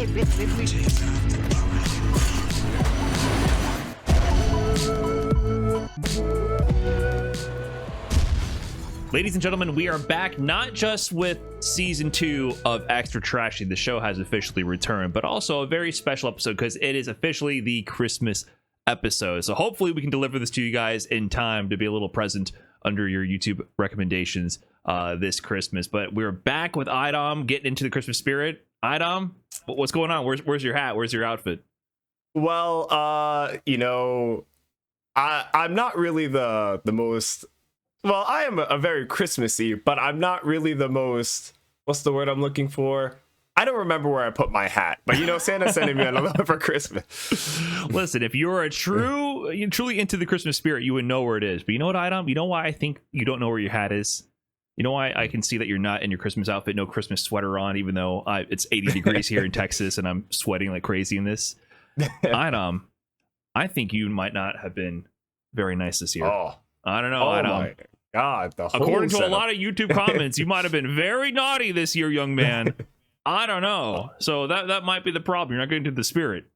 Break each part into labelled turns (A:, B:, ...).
A: Ladies and gentlemen, we are back not just with season 2 of Extra Trashy. The show has officially returned, but also a very special episode because it is officially the Christmas episode. So hopefully we can deliver this to you guys in time to be a little present under your YouTube recommendations this Christmas. But we're back with Idom getting into the Christmas spirit. Idom, what's going on? Where's your hat? Where's your outfit?
B: Well, I'm not really the most. Well, I am a very Christmassy, but I'm not really the most. What's the word I'm looking for? I don't remember where I put my hat, but Santa sent me another for Christmas.
A: Listen, if you're truly into the Christmas spirit, you would know where it is. But you know what, Idom? You know why I think you don't know where your hat is? You know why I can see that you're not in your Christmas outfit, no Christmas sweater on, even though it's 80 degrees here in Texas and I'm sweating like crazy in this. Idom, I think you might not have been very nice this year.
B: Oh,
A: I don't know.
B: oh my God!
A: According to a lot of YouTube comments, you might have been very naughty this year, young man. I don't know. So that might be the problem. You're not getting to the spirit.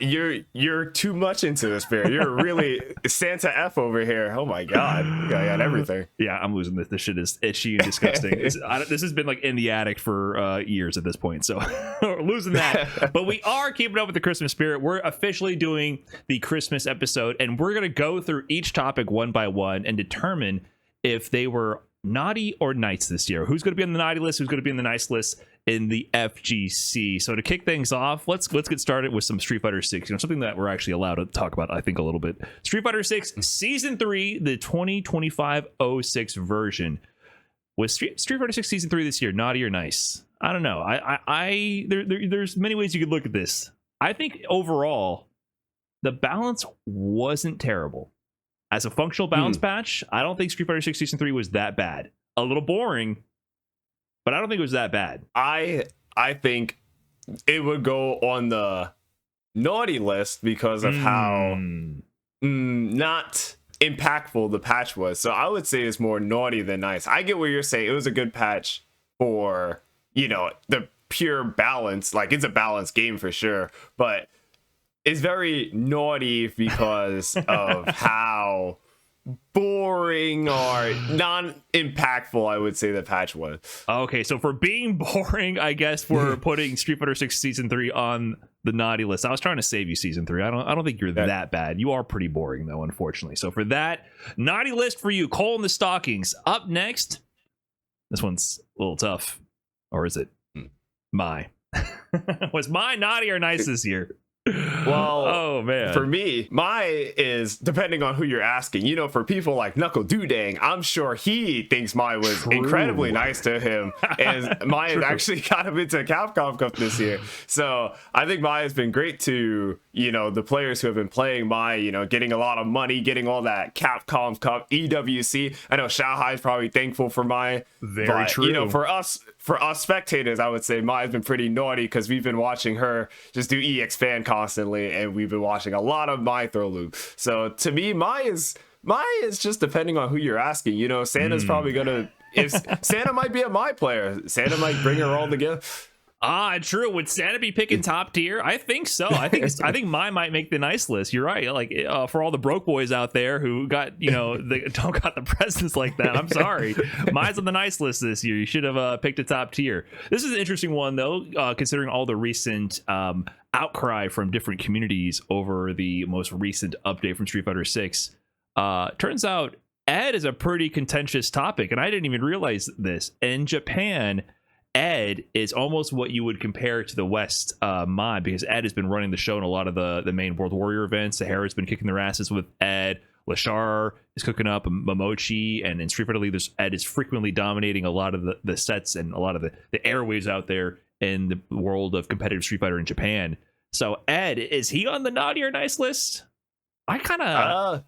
B: You're too much into the spirit. You're really Santa F over here. Oh my God! I got everything.
A: Yeah, I'm losing this. This shit is itchy and disgusting. This has been like in the attic for years at this point. So we're losing that. But we are keeping up with the Christmas spirit. We're officially doing the Christmas episode, and we're gonna go through each topic one by one and determine if they were naughty or nice this year. Who's going to be on the naughty list? Who's going to be on the nice list in the FGC? So to kick things off, let's get started with some Street Fighter 6. Something that we're actually allowed to talk about, I think, a little bit. Street Fighter 6 Season 3, the 2025-06 version. Was Street Fighter 6 Season 3 this year naughty or nice? I don't know. There's many ways you could look at this. I think overall, the balance wasn't terrible. As a functional balance patch, I don't think Street Fighter 6 Season 3 was that bad. A little boring, but I don't think it was that bad.
B: I think it would go on the naughty list because of how not impactful the patch was. So I would say it's more naughty than nice. I get what you're saying. It was a good patch for, the pure balance. Like, it's a balanced game for sure, but it's very naughty because of how boring or non-impactful I would say the patch was.
A: Okay, so for being boring, I guess we're putting Street Fighter 6 Season 3 on the naughty list. I was trying to save you, Season 3. I don't think you're that bad. You are pretty boring, though, unfortunately. So for that, naughty list for you. Cole in the stockings. Up next, this one's a little tough. Or is it? Was my naughty or nice this year?
B: Well,
A: oh man,
B: for me, my is depending on who you're asking. For people like Knuckle Doodang, I'm sure he thinks mine was incredibly nice to him, and mine actually got him into Capcom Cup this year. So I think mine has been great to the players who have been playing mine. Getting a lot of money, getting all that Capcom Cup EWC. I know Shanghai's probably thankful for mine.
A: Very true.
B: For us spectators, I would say mine's been pretty naughty because we've been watching her just do EX fan constantly, and we've been watching a lot of my throw loop. So to me, mine is just depending on who you're asking. Santa's probably gonna, if Santa might be a my player, Santa might bring her all together.
A: True. Would Santa be picking top tier? I think so. I think mine might make the nice list. You're right. Like for all the broke boys out there who got they don't got the presents like that. I'm sorry. Mine's on the nice list this year. You should have picked a top tier. This is an interesting one though, considering all the recent outcry from different communities over the most recent update from Street Fighter 6. Turns out Ed is a pretty contentious topic, and I didn't even realize this. In Japan, Ed is almost what you would compare to the West mod, because Ed has been running the show in a lot of the main World Warrior events. Sahara's been kicking their asses with Ed. Lashar is cooking up Momochi, and in Street Fighter League, Ed is frequently dominating a lot of the sets and a lot of the airwaves out there in the world of competitive Street Fighter in Japan. So Ed, is he on the naughty or nice list? I kind of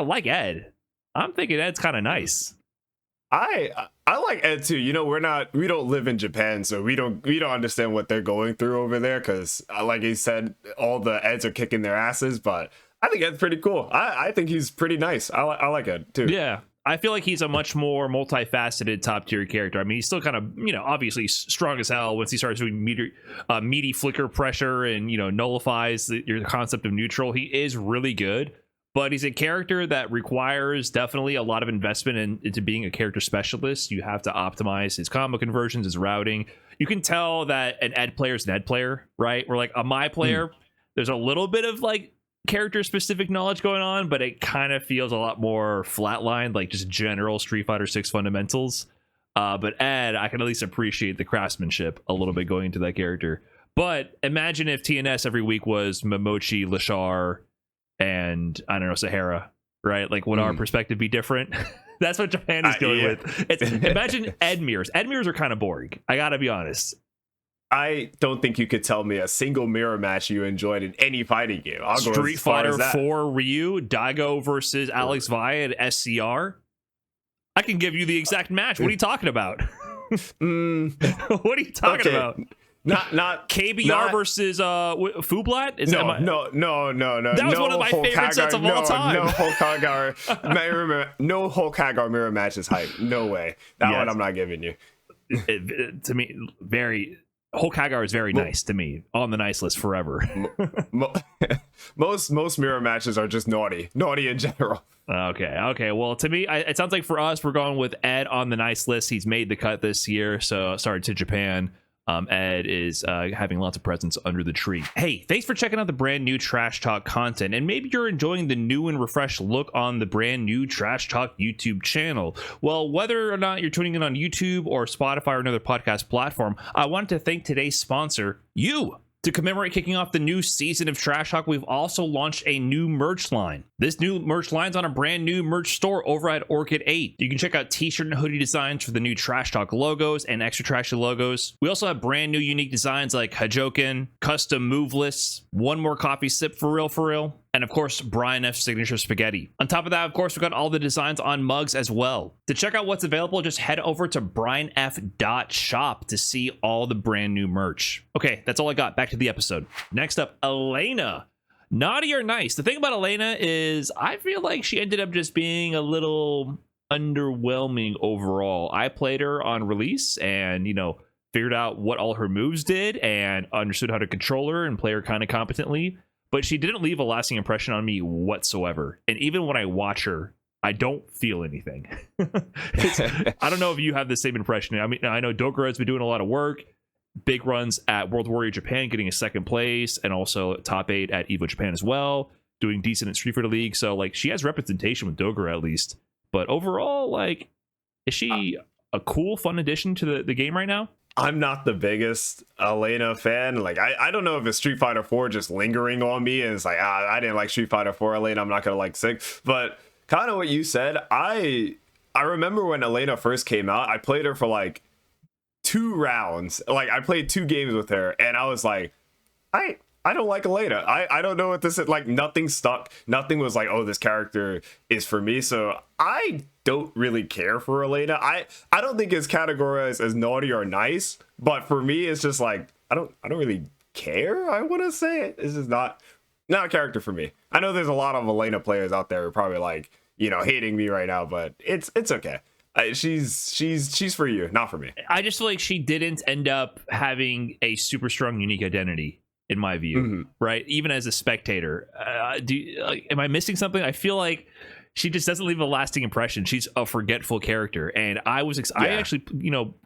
A: like Ed. I'm thinking Ed's kind of nice.
B: I like Ed too. We don't live in Japan, so we don't understand what they're going through over there, because like he said, all the Eds are kicking their asses, but I think Ed's pretty cool. I think he's pretty nice. I like Ed too.
A: Yeah, I feel like he's a much more multifaceted top tier character. I mean, he's still kind of, obviously strong as hell once he starts doing meaty flicker pressure and, nullifies your concept of neutral. He is really good, but he's a character that requires definitely a lot of investment into being a character specialist. You have to optimize his combo conversions, his routing. You can tell that an Ed player is an Ed player, right? Or like a My player, there's a little bit of like character specific knowledge going on, but it kind of feels a lot more flatlined, like just general Street Fighter 6 fundamentals. But Ed, I can at least appreciate the craftsmanship a little bit going into that character. But imagine if TNS every week was Momochi, Lashar, and I don't know, Sahara, right? Like, would our perspective be different? That's what Japan is going with. Imagine Ed mirrors. Ed mirrors are kind of boring. I gotta be honest.
B: I don't think you could tell me a single mirror match you enjoyed in any fighting game. I'll go
A: Street
B: as far
A: Fighter
B: as that.
A: 4 Ryu, Daigo versus Alex Valle at SCR. I can give you the exact match. What are you talking about? What are you talking about?
B: Not
A: KBR versus Fublat?
B: No.
A: That was one of my favorite sets of all time.
B: No Hulk Hagar, no Hulk Hagar mirror match is hype. No way. That one I'm not giving you.
A: To me, Hulk Hagar is very nice to me, on the nice list forever.
B: most mirror matches are just naughty in general.
A: Okay. Well, to me, it sounds like for us, we're going with Ed on the nice list. He's made the cut this year, so sorry to Japan. Ed is having lots of presents under the tree. Hey, thanks for checking out the brand new Trash Talk content, and maybe you're enjoying the new and refreshed look on the brand new Trash Talk YouTube channel. Well, whether or not you're tuning in on YouTube or Spotify or another podcast platform, I want to thank today's sponsor, you. To commemorate kicking off the new season of Trash Talk, we've also launched a new merch line. This new merch line's on a brand new merch store over at Orchid 8. You can check out t-shirt and hoodie designs for the new Trash Talk logos and Extra Trashy logos. We also have brand new unique designs like Hajoken, custom move lists, one more coffee sip for real, and of course, Brian F's signature spaghetti. On top of that, of course, we've got all the designs on mugs as well. To check out what's available, just head over to brianf.shop to see all the brand new merch. Okay, that's all I got. Back to the episode. Next up, Elena. Naughty or nice? The thing about Elena is I feel like she ended up just being a little underwhelming overall. I played her on release and, figured out what all her moves did and understood how to control her and play her kind of competently. But she didn't leave a lasting impression on me whatsoever. And even when I watch her, I don't feel anything. I don't know if you have the same impression. I mean, I know Dokura has been doing a lot of work. Big runs at World Warrior Japan, getting a second place, and also top 8 at Evo Japan as well, doing decent at Street Fighter League. So, like, she has representation with Dokura at least. But overall, like, is she a cool, fun addition to the game right now?
B: I'm not the biggest Elena fan. Like, I don't know if it's Street Fighter 4 just lingering on me, and it's like, I didn't like Street Fighter 4 Elena, I'm not gonna like 6. But kind of what you said, I remember when Elena first came out, I played her for like 2 rounds. Like, I played 2 games with her, and I was like, I don't like Elena. I don't know what this is. Like, nothing stuck. Nothing was like, oh, this character is for me. So I don't really care for Elena. I don't think it's categorized as naughty or nice, but for me, it's just like, I don't really care. I want to say it. This is not a character for me. I know there's a lot of Elena players out there who are probably like, hating me right now, but it's okay. She's for you, not for me.
A: I just feel like she didn't end up having a super strong, unique identity, in my view, right? Even as a spectator, am I missing something? I feel like she just doesn't leave a lasting impression. She's a forgetful character, and I actually,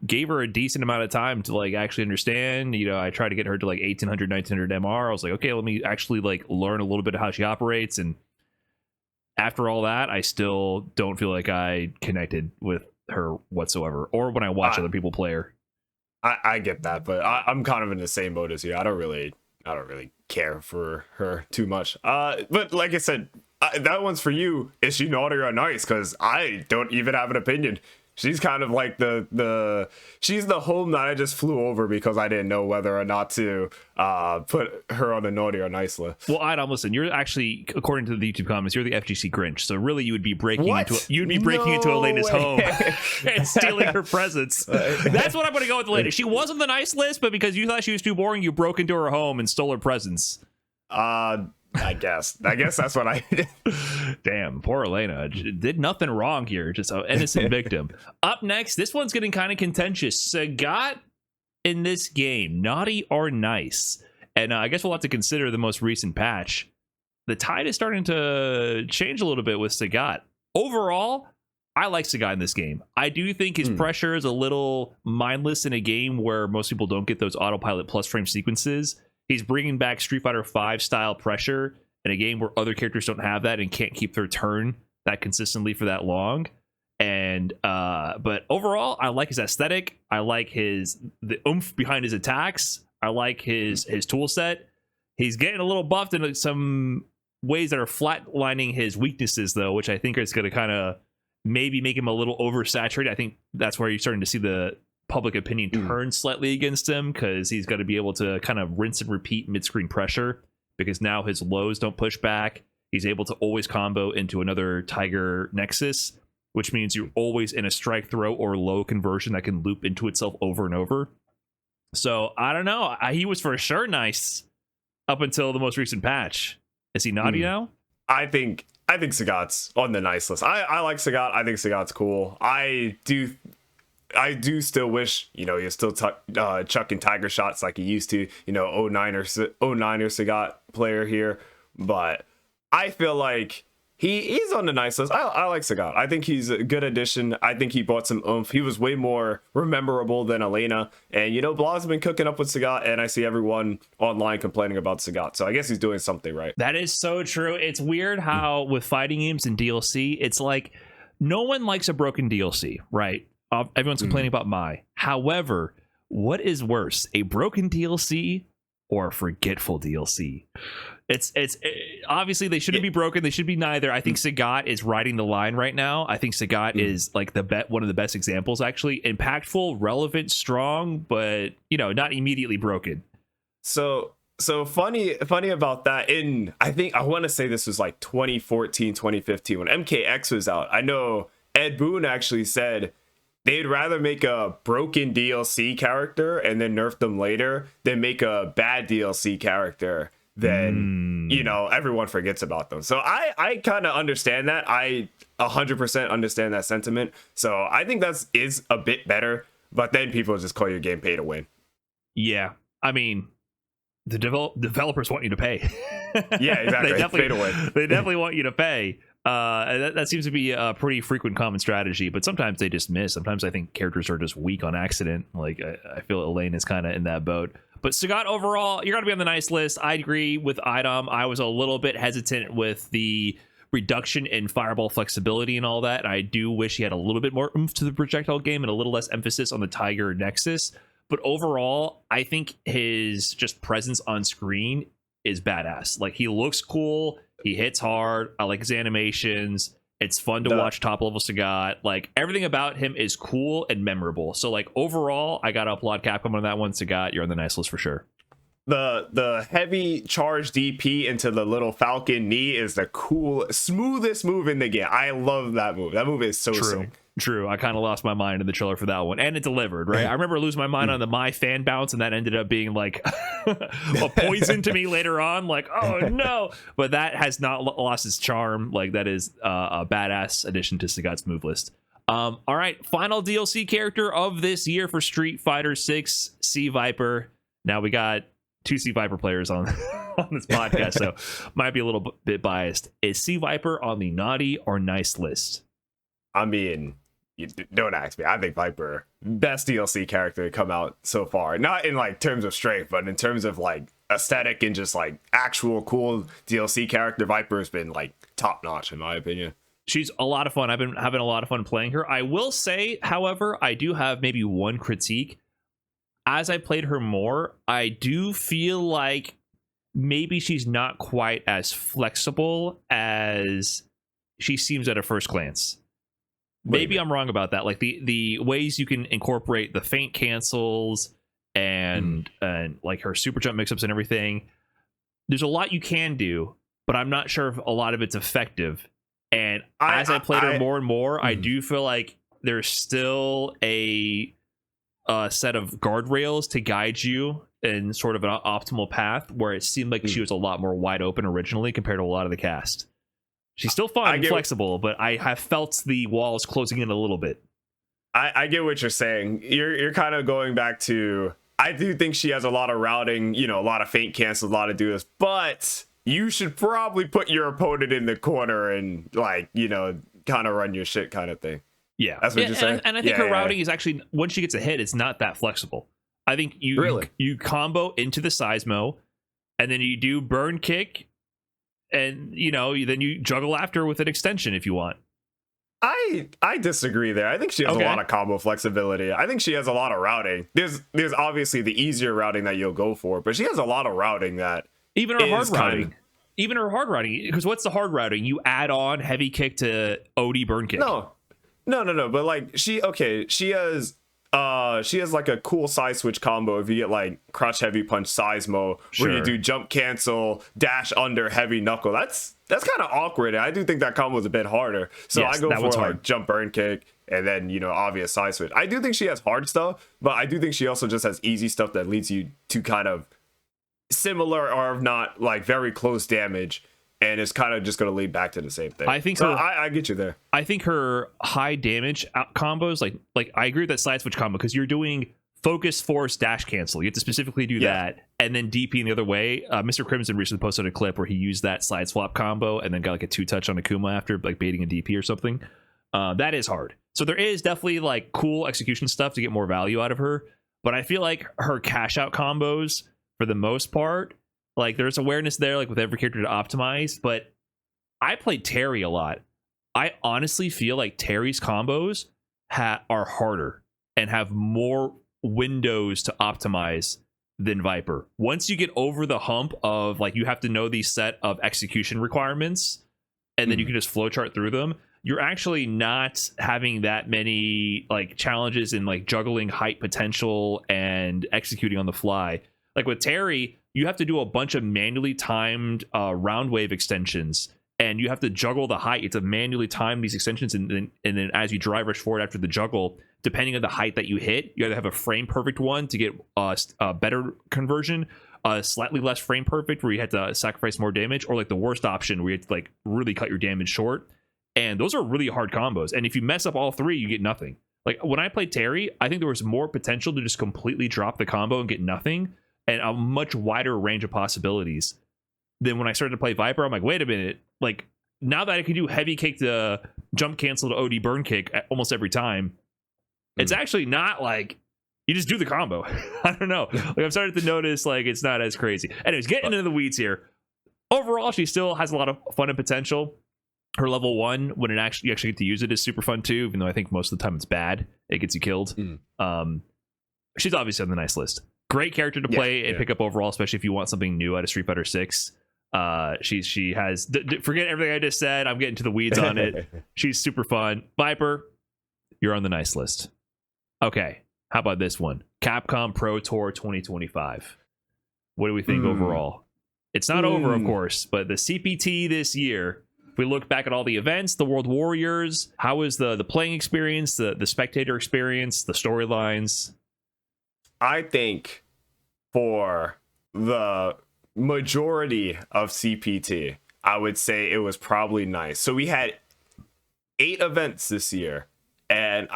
A: gave her a decent amount of time to like actually understand. I tried to get her to like 1800, 1900 MR. I was like, okay, let me actually like learn a little bit of how she operates, and after all that, I still don't feel like I connected with her whatsoever, or when I watch other people play her.
B: I get that, but I'm kind of in the same boat as you. I don't really care for her too much. But like I said, that one's for you. Is she naughty or nice? Because I don't even have an opinion. She's kind of like she's the home that I just flew over because I didn't know whether or not to put her on a naughty or nice list.
A: Well, Adam, listen, you're actually, according to the YouTube comments, you're the FGC Grinch. So really, you would be breaking into Elena's home and stealing her presents. That's what I'm going to go with Elena. She was on the nice list, but because you thought she was too boring, you broke into her home and stole her presents.
B: I guess that's what I did.
A: Damn, poor Elena did nothing wrong here, just an innocent victim. Up next, this one's getting kind of contentious. Sagat in this game, naughty or nice? And I guess we'll have to consider the most recent patch. The tide is starting to change a little bit with Sagat. Overall, I like Sagat in this game. I do think his pressure is a little mindless in a game where most people don't get those autopilot plus frame sequences. He's bringing back Street Fighter V style pressure in a game where other characters don't have that and can't keep their turn that consistently for that long. And but overall, I like his aesthetic. I like the oomph behind his attacks. I like his tool set. He's getting a little buffed in some ways that are flatlining his weaknesses, though, which I think is going to kind of maybe make him a little oversaturated. I think that's where you're starting to see the public opinion turn slightly against him, because he's got to be able to kind of rinse and repeat mid-screen pressure, because now his lows don't push back. He's able to always combo into another Tiger Nexus, which means you're always in a strike throw or low conversion that can loop into itself over and over. So I don't know. He was for sure nice up until the most recent patch. Is he naughty now?
B: I think Sagat's on the nice list. I like Sagat. I think Sagat's cool. I do still wish, you're still chucking tiger shots like he used to, 09er Sagat player here. But I feel like he's on the nice list. I like Sagat. I think he's a good addition. I think he brought some oomph. He was way more rememberable than Elena. And, Blah's been cooking up with Sagat, and I see everyone online complaining about Sagat. So I guess he's doing something right.
A: That is so true. It's weird how with fighting games and DLC, it's like no one likes a broken DLC, right? Everyone's complaining about Mai. However, what is worse, a broken DLC or a forgetful DLC? It's obviously they shouldn't be broken. They should be neither. I think Sagat is riding the line right now. I think Sagat is like one of the best examples, actually. Impactful, relevant, strong, but not immediately broken.
B: So funny about that. I want to say this was like 2014, 2015 when MKX was out. I know Ed Boon actually said they'd rather make a broken DLC character and then nerf them later than make a bad DLC character. Then everyone forgets about them. So I kind of understand that. I 100% understand that sentiment. So I think is a bit better. But then people just call your game pay to win.
A: Yeah, I mean, the developers want you to pay.
B: Yeah, exactly. Pay to win.
A: They definitely want you to pay. That seems to be a pretty frequent common strategy. But sometimes they just miss. Sometimes I think characters are just weak on accident. Like I feel Elena is kind of in that boat. But Sagat, overall, you're going to be on the nice list. I agree with Idom. I was a little bit hesitant with the reduction in fireball flexibility and all that. And I do wish he had a little bit more oomph to the projectile game and a little less emphasis on the Tiger Nexus. But overall, I think his just presence on screen is badass. Like, he looks cool. He hits hard. I like his animations. It's fun to watch top level Sagat. Like, everything about him is cool and memorable. So, like, overall, I gotta applaud Capcom on that one. Sagat, you're on the nice list for sure.
B: The heavy charge DP into the little Falcon knee is the smoothest move in the game. I love that move. That move is so sick.
A: True. I kind of lost my mind in the trailer for that one, and it delivered, right? I remember losing my mind on the Mai fan bounce, and that ended up being like a poison to me later on. Like, oh no! But that has not lost its charm. Like, that is a badass addition to Sagat's move list. All right, final DLC character of this year for Street Fighter 6, C Viper. Now we got 2 C Viper players on this podcast, so might be a little bit biased. Is C Viper on the naughty or nice list?
B: I mean, you don't ask me. I think Viper, best DLC character to come out so far. Not in like terms of strength, but in terms of like aesthetic and just like actual cool DLC character. Viper has been like top notch in my opinion.
A: She's a lot of fun. I've been having a lot of fun playing her. I will say, however, I do have maybe one critique. As I played her more, I do feel like maybe she's not quite as flexible as she seems at a first glance. Maybe I'm wrong about that. Like the ways you can incorporate the feint cancels and like her super jump mix-ups and everything. There's a lot you can do, but I'm not sure if a lot of it's effective. And as I played her more and more, I do feel like there's still a set of guardrails to guide you in sort of an optimal path where it seemed like she was a lot more wide open originally compared to a lot of the cast. She's still fun and flexible, but I have felt the walls closing in a little bit.
B: I get what you're saying. You're kind of going back to, I do think she has a lot of routing, you know, a lot of feint cancels, a lot of do this, but you should probably put your opponent in the corner and, like, you know, kind of run your shit kind of thing.
A: Yeah.
B: That's what you're saying?
A: And I think her routing is actually, once she gets a hit, it's not that flexible. I think you combo into the Seismo, and then you do burn kick, and, you know, then you juggle after with an extension if you want.
B: I disagree there. I think she has a lot of combo flexibility. I think she has a lot of routing. There's obviously the easier routing that you'll go for, but she has a lot of routing that
A: even her hard routing. Even her hard routing, because what's the hard routing? You add on heavy kick to OD burn kick.
B: No. But like she has like a cool side switch combo if you get like crush heavy punch Seismo, where you do jump cancel, dash under heavy knuckle. That's kind of awkward. I do think that combo is a bit harder. So I go for like jump burn kick and then, you know, obvious side switch. I do think she has hard stuff, but I do think she also just has easy stuff that leads you to kind of similar or if not like very close damage, and it's kind of just going to lead back to the same thing. I think so. I get you there.
A: I think her high damage combos, like I agree with that side switch combo, because you're doing focus, force, dash, cancel. You have to specifically do that, and then DP the other way. Mr. Crimson recently posted a clip where he used that side swap combo and then got like a 2-touch on Akuma after like baiting a DP or something. That is hard. So there is definitely like cool execution stuff to get more value out of her, but I feel like her cash out combos, for the most part, like there's awareness there, like with every character to optimize. But I played Terry a lot. I honestly feel like Terry's combos are harder and have more windows to optimize than Viper. Once you get over the hump of like you have to know these set of execution requirements, and then you can just flowchart through them, you're actually not having that many like challenges in like juggling height potential and executing on the fly. Like with Terry, you have to do a bunch of manually timed round wave extensions, and you have to juggle the height. You have to manually time these extensions, and then as you drive rush forward after the juggle, depending on the height that you hit, you either have a frame perfect one to get a better conversion, slightly less frame perfect where you had to sacrifice more damage, or like the worst option where you had to like really cut your damage short. And those are really hard combos. And if you mess up all three, you get nothing. Like when I played Terry, I think there was more potential to just completely drop the combo and get nothing, and a much wider range of possibilities. Then when I started to play Viper, I'm like, wait a minute. Like now that I can do heavy kick to jump cancel to OD burn kick almost every time, it's actually not like you just do the combo. I don't know. Like I've started to notice like it's not as crazy. Anyways, getting into the weeds here. Overall, she still has a lot of fun and potential. Her level 1, when you actually get to use it, is super fun too, even though I think most of the time it's bad. It gets you killed. She's obviously on the nice list. Great character to play and pick up overall, especially if you want something new out of Street Fighter 6. She has forget everything I just said. I'm getting to the weeds on it. She's super fun. Viper, you're on the nice list. Okay, how about this one? Capcom Pro Tour 2025. What do we think overall? It's not over, of course, but the CPT this year, if we look back at all the events, the World Warriors, how was the playing experience, the spectator experience, the storylines?
B: I think for the majority of CPT, I would say it was probably nice. So we had 8 events this year, and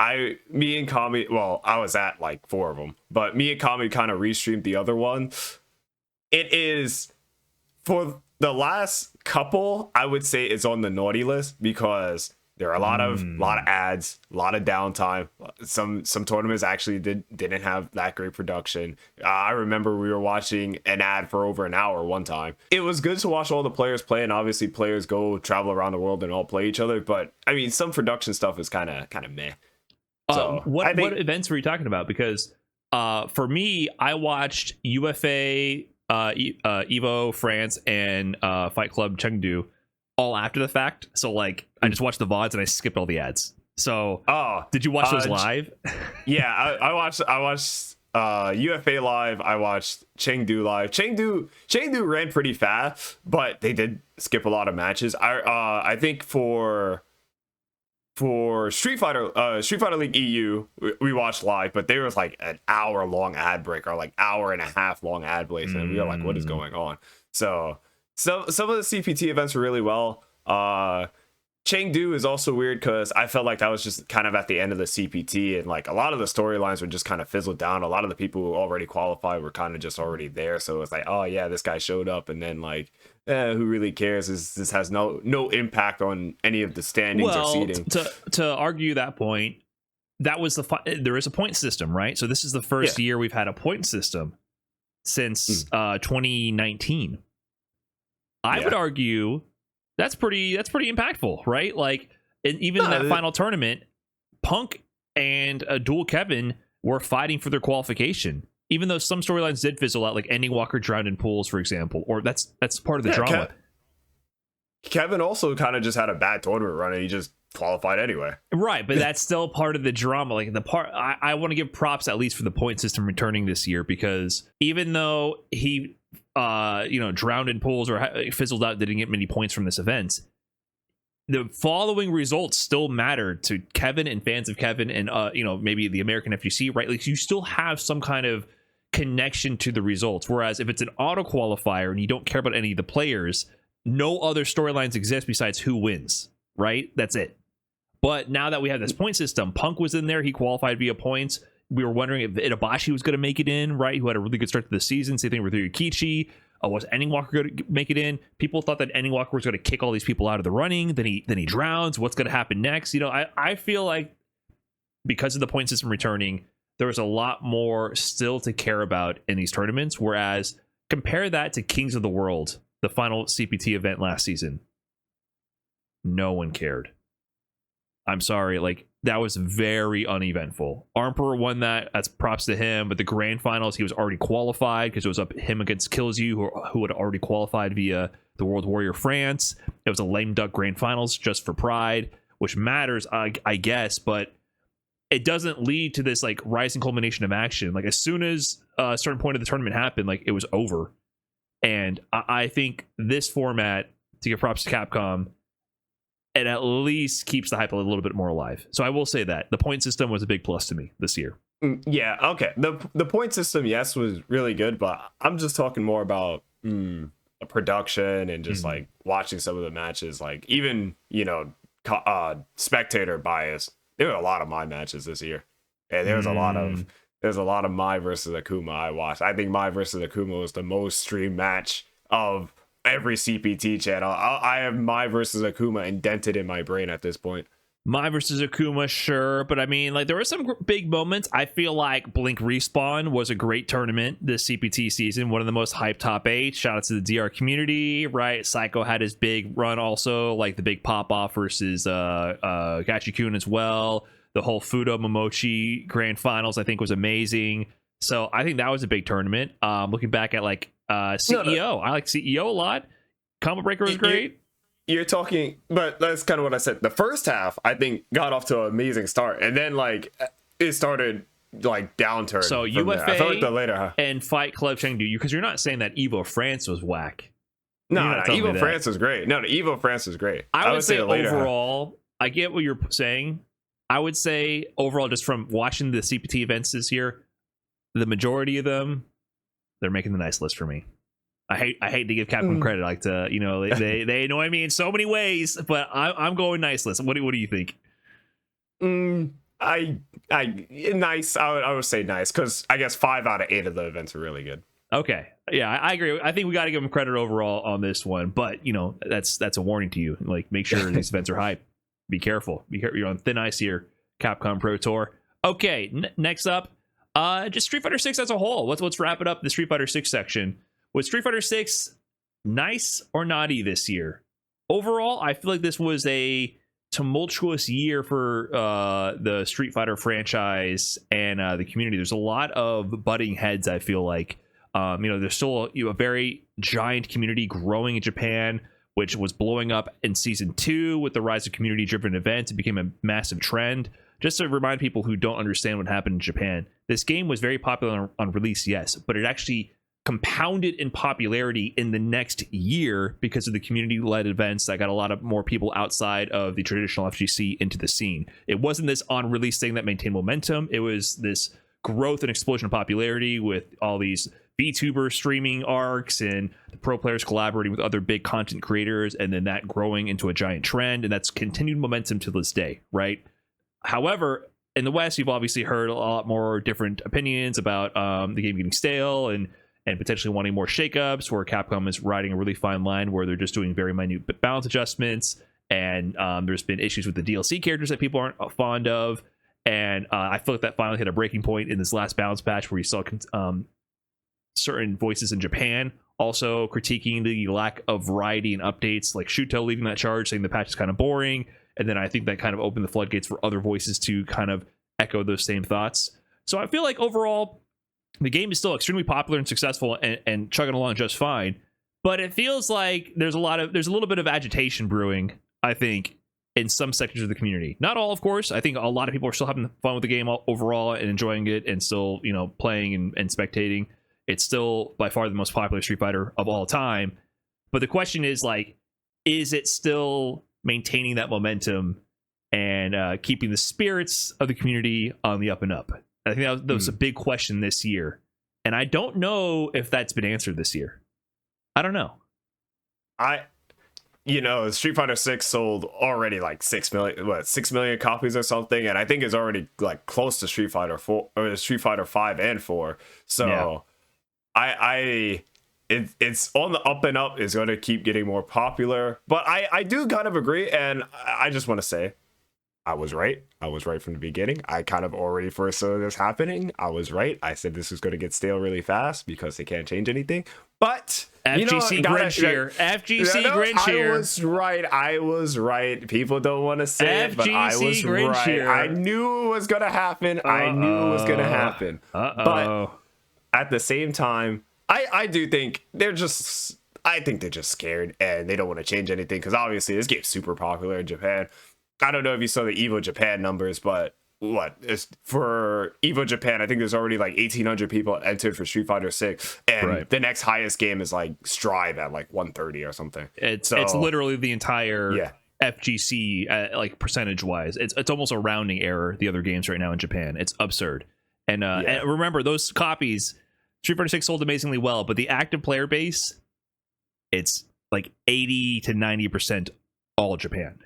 B: me and Kami, well, I was at like 4 of them, but me and Kami kind of restreamed the other one. It is, for the last couple, I would say it's on the naughty list because there are a lot of ads, a lot of downtime. Some tournaments actually didn't have that great production. I remember we were watching an ad for over an hour one time. It was good to watch all the players play, and obviously players go travel around the world and all play each other. But I mean, some production stuff is kind of meh. So
A: what events were you talking about? Because for me, I watched UFA, Evo France, and Fight Club Chengdu all after the fact. So like I just watched the VODs and I skipped all the ads. So did you watch those live?
B: Yeah, I watched UFA live. I watched Chengdu live. Chengdu ran pretty fast, but they did skip a lot of matches. I think for for Street Fighter League EU, we watched live, but there was like an hour-long ad break or like hour and a half long ad breaks, and we were like, what is going on? So some of the CPT events were really well. Chengdu is also weird because I felt like that was just kind of at the end of the CPT, and like a lot of the storylines were just kind of fizzled down. A lot of the people who already qualified were kind of just already there, so it's like, oh yeah, this guy showed up, and then like, who really cares? This has no impact on any of the standings or seeding.
A: To argue that point, that was there is a point system, right? So this is the first year we've had a point system since 2019. I would argue that's pretty impactful, right? Like, even in that final tournament, Punk and Dual Kevin were fighting for their qualification, even though some storylines did fizzle out, like Ending Walker drowned in pools, for example, or that's part of the drama.
B: Kevin also kind of just had a bad tournament run, and he just qualified anyway. Right,
A: but that's still part of the drama. Like the part I want to give props at least for the point system returning this year, because even though he drowned in pools or fizzled out, didn't get many points from this event, the following results still matter to Kevin and fans of Kevin and maybe the American FGC, right? Like, you still have some kind of connection to the results, whereas if it's an auto qualifier and you don't care about any of the players, no other storylines exist besides who wins, right? That's it. But now that we have this point system, Punk was in there, he qualified via points. We were wondering if Itabashi was going to make it in, right? Who had a really good start to the season. Same thing with Ryukichi. Was Ending Walker going to make it in? People thought that Ending Walker was going to kick all these people out of the running. Then he drowns. What's going to happen next? I feel like because of the point system returning, there was a lot more still to care about in these tournaments. Whereas compare that to Kings of the World, the final CPT event last season. No one cared. I'm sorry, like, that was very uneventful. Armper won that. That's props to him. But the grand finals, he was already qualified because it was up him against Kills You, who had already qualified via the World Warrior France. It was a lame duck grand finals just for pride, which matters, I guess, but it doesn't lead to this like rising culmination of action. Like, as soon as a certain point of the tournament happened, like, it was over. And I think this format, to give props to Capcom, it at least keeps the hype a little bit more alive. So I will say that the point system was a big plus to me this year.
B: Yeah, okay. The point system, yes, was really good, but I'm just talking more about the production and just like watching some of the matches. Like, even spectator bias. There were a lot of my matches this year, and there's a lot of Mai versus Akuma I watched. I think Mai versus Akuma was the most streamed match of every CPT channel. I have Mai versus Akuma indented in my brain at this point.
A: Mai versus Akuma, sure, but I mean, like, there were some big moments. I feel like Blink Respawn was a great tournament this CPT season, one of the most hyped top 8. Shout out to the DR community, right? Psycho had his big run also, like the big pop off versus Gachikun as well. The whole Fudo Momochi grand finals, I think, was amazing. So I think that was a big tournament. Looking back at like CEO, I like CEO a lot. Combo Breaker was great.
B: You're talking, but that's kind of what I said. The first half, I think, got off to an amazing start, and then like it started like downturn.
A: So UFA
B: I felt like the later
A: and Fight Club Chengdu, because you're not saying that Evo France was whack.
B: No, Evo France was great. No, Evo France was great.
A: I would say overall, I get what you're saying. I would say overall, just from watching the CPT events this year, the majority of them, they're making the nice list for me. I hate to give Capcom credit, like to they annoy me in so many ways, but I'm going nice list. What do you think?
B: Nice. I would say nice, because I guess 5 out of 8 of the events are really good.
A: Okay, yeah, I agree. I think we got to give them credit overall on this one, but that's a warning to you. Like, make sure these events are hype. Be careful. You're on thin ice here, Capcom Pro Tour. Okay, next up, just Street Fighter 6 as a whole. Let's wrap it up. The Street Fighter 6 section. Was Street Fighter 6 nice or naughty this year? Overall, I feel like this was a tumultuous year for the Street Fighter franchise and the community. There's a lot of butting heads, I feel like. There's still a very giant community growing in Japan, which was blowing up in Season 2 with the rise of community-driven events. It became a massive trend. Just to remind people who don't understand what happened in Japan, this game was very popular on release, yes, but it actually compounded in popularity in the next year because of the community-led events that got a lot of more people outside of the traditional FGC into the scene. It wasn't this on-release thing that maintained momentum. It was this growth and explosion of popularity with all these VTuber streaming arcs and the pro players collaborating with other big content creators, and then that growing into a giant trend, and that's continued momentum to this day, right? However, in the West, you've obviously heard a lot more different opinions about the game getting stale and potentially wanting more shakeups, where Capcom is riding a really fine line where they're just doing very minute balance adjustments, and there's been issues with the DLC characters that people aren't fond of, and I feel like that finally hit a breaking point in this last balance patch where you saw certain voices in Japan also critiquing the lack of variety and updates, like Shuto leading that charge, saying the patch is kind of boring. And then I think that kind of opened the floodgates for other voices to kind of echo those same thoughts. So I feel like overall, the game is still extremely popular and successful and chugging along just fine. But it feels like there's a little bit of agitation brewing, I think, in some sectors of the community. Not all, of course. I think a lot of people are still having fun with the game overall and enjoying it and still, playing and spectating. It's still by far the most popular Street Fighter of all time. But the question is, like, is it still maintaining that momentum and keeping the spirits of the community on the up and up? I think that was a big question this year. And I don't know if that's been answered this year. I don't know.
B: Street Fighter 6 sold already like 6 million copies or something, and I think it's already like close to Street Fighter 4 or Street Fighter 5 and 4. So yeah. It's on the up and up. Is going to keep getting more popular, but I do kind of agree, and I just want to say I was right. I was right from the beginning. I kind of already foresaw this happening. I was right. I said this was going to get stale really fast because they can't change anything. But
A: FGC Grinch here. FGC Grinch here.
B: I was right. People don't want to say it, but I was Grinch right. Here. I knew it was going to happen. But at the same time, I do think they're just scared and they don't want to change anything because obviously this game's super popular in Japan. I don't know if you saw the EVO Japan numbers, but for EVO Japan, I think there's already like 1,800 people entered for Street Fighter 6, and the next highest game is like Strive at like 130 or something.
A: It's literally the entire FGC, like percentage wise. It's almost a rounding error. The other games right now in Japan, it's absurd. And remember, those copies, Street Fighter 6 sold amazingly well, but the active player base, it's like 80 to 90% all Japan.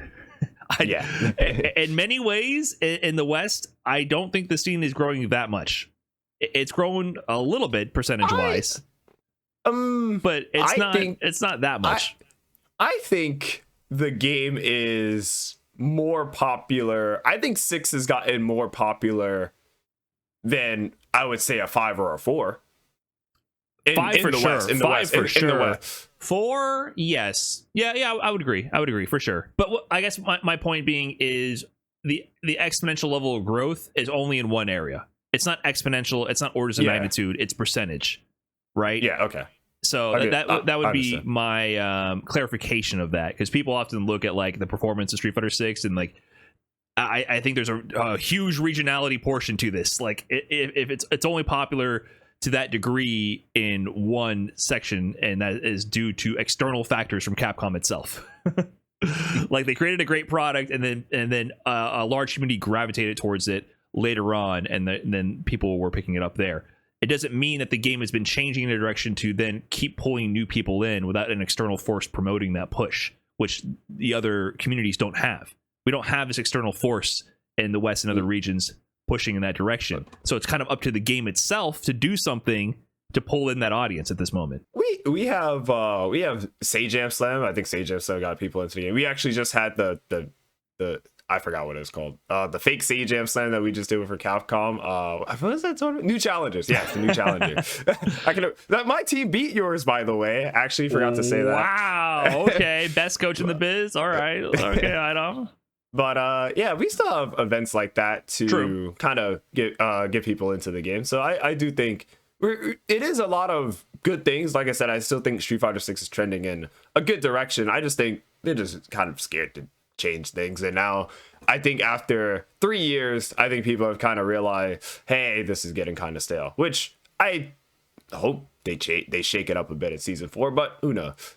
A: In many ways, in the West, I don't think the scene is growing that much. It's grown a little bit percentage wise, but it's not that much.
B: I think the game is more popular. I think 6 has gotten more popular than I would say a 5 or a 4.
A: Five for sure. 4, yes. Yeah, I would agree. For sure. But I guess my point being is the exponential level of growth is only in one area. It's not exponential. It's not orders of magnitude. It's percentage, right?
B: Yeah, okay.
A: So that would be my clarification of that, because people often look at like the performance of Street Fighter 6 and like I think there's a huge regionality portion to this. Like if it's only popular to that degree in one section, and that is due to external factors from Capcom itself. Like they created a great product, and then a large community gravitated towards it later on, and then people were picking it up there. It doesn't mean that the game has been changing in a direction to then keep pulling new people in without an external force promoting that push, which the other communities don't have. We don't have this external force in the West and other regions pushing in that direction. So it's kind of up to the game itself to do something to pull in that audience at this moment.
B: We have Say Jam Slam. I think Say Jam Slam got people into the game. We actually just had the I forgot what it's called. The fake Say Jam Slam that we just did for Capcom. What was that sort of new challengers? Yeah, it's the new challenger. My team beat yours, by the way. Actually forgot to say that.
A: Wow. Okay. Best coach in the biz. All right. Okay, I know.
B: But we still have events like that to kind of get people into the game. So I do think it is a lot of good things. Like I said, I still think Street Fighter 6 is trending in a good direction. I just think they're just kind of scared to change things. And now I think after 3 years, I think people have kind of realized, hey, this is getting kind of stale, which I hope they shake it up a bit in season 4, but who knows?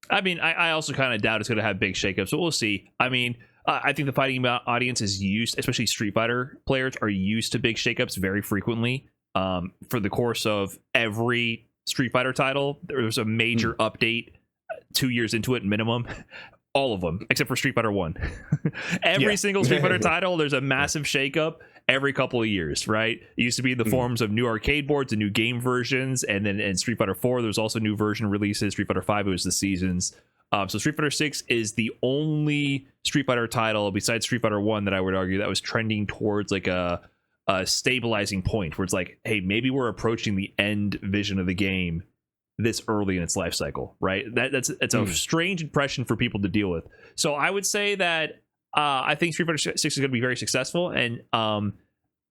A: I mean, I also kind of doubt it's going to have big shakeups, but we'll see. I mean, I think the fighting audience is used, especially Street Fighter players, are used to big shakeups very frequently. For the course of every Street Fighter title, there's a major update 2 years into it minimum. All of them, except for Street Fighter 1. Every single Street Fighter title, there's a massive shakeup every couple of years, right? It used to be in the forms of new arcade boards and new game versions, and then in Street Fighter 4, there's also new version releases. Street Fighter 5, it was the seasons. So Street Fighter 6 is the only Street Fighter title besides Street Fighter 1 that I would argue that was trending towards like a stabilizing point, where it's like, hey, maybe we're approaching the end vision of the game this early in its life cycle, right? That's a strange impression for people to deal with. So I would say that I think Street Fighter 6 is going to be very successful, and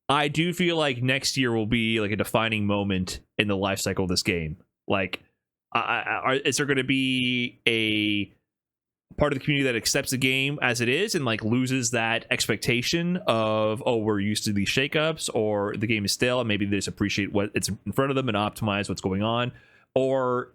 A: I do feel like next year will be like a defining moment in the life cycle of this game. Like, is there going to be a part of the community that accepts the game as it is and like loses that expectation of, oh, we're used to these shakeups, or the game is stale and maybe they just appreciate what it's in front of them and optimize what's going on? Or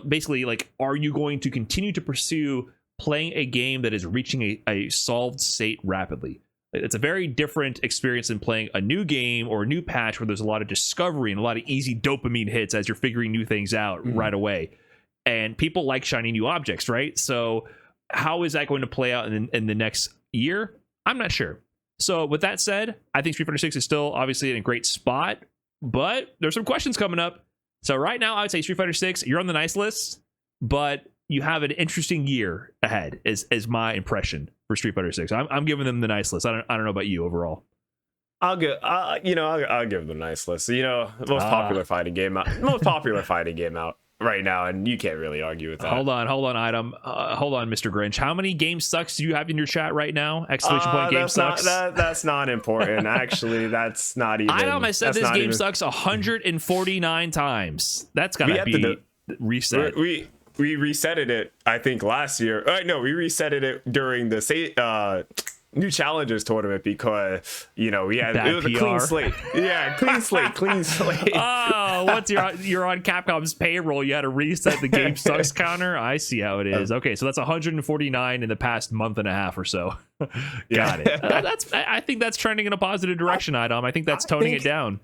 A: basically, like, are you going to continue to pursue playing a game that is reaching a solved state rapidly? It's a very different experience than playing a new game or a new patch where there's a lot of discovery and a lot of easy dopamine hits as you're figuring new things out right away. And people like shiny new objects, right? So how is that going to play out in the next year? I'm not sure. So with that said, I think Street Fighter 6 is still obviously in a great spot, but there's some questions coming up. So right now, I would say Street Fighter 6, you're on the nice list, but you have an interesting year ahead, is my impression for Street Fighter 6. I'm giving them the nice list. I don't know about you overall.
B: I'll give them the nice list. The most popular fighting game out right now, and you can't really argue with that.
A: Hold on, Item. Hold on, Mr. Grinch. How many game sucks do you have in your chat right now? Exclamation point, game sucks.
B: That's not important. Actually, that's not even.
A: Item, I said this game sucks 149 times. That's gotta be reset.
B: We resetted it, I think, last year. No, we resetted it during the New Challengers tournament because it was a clean slate. Yeah, clean slate.
A: Oh, you're on Capcom's payroll, you had to reset the game sucks counter. I see how it is. Okay, so that's 149 in the past month and a half or so. Got it. I think that's trending in a positive direction, Item. I think that's toning it down.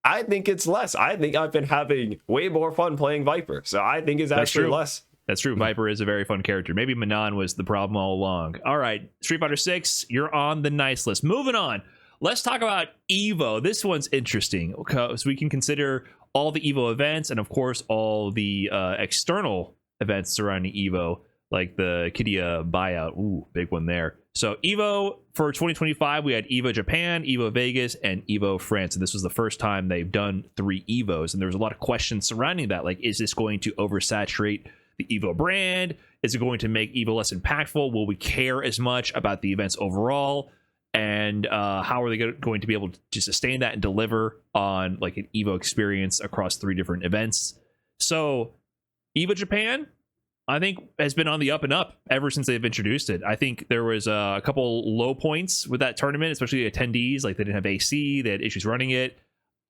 B: I think it's less. I think I've been having way more fun playing Viper, so I think it's actually less.
A: That's true. Viper is a very fun character. Maybe Manon was the problem all along. All right, Street Fighter 6, you're on the nice list. Moving on. Let's talk about EVO. This one's interesting because we can consider all the EVO events and, of course, all the external events surrounding EVO, like the Kidia buyout. Ooh, big one there. So EVO for 2025, we had EVO Japan, EVO Vegas, and EVO France. And this was the first time they've done 3 EVOs. And there was a lot of questions surrounding that. Like, is this going to oversaturate the EVO brand? Is it going to make EVO less impactful? Will we care as much about the events overall? And how are they going to be able to sustain that and deliver on like an EVO experience across 3 different events? So EVO Japan, I think, has been on the up and up ever since they've introduced it. I think there was a couple low points with that tournament, especially attendees. Like, they didn't have AC, they had issues running it.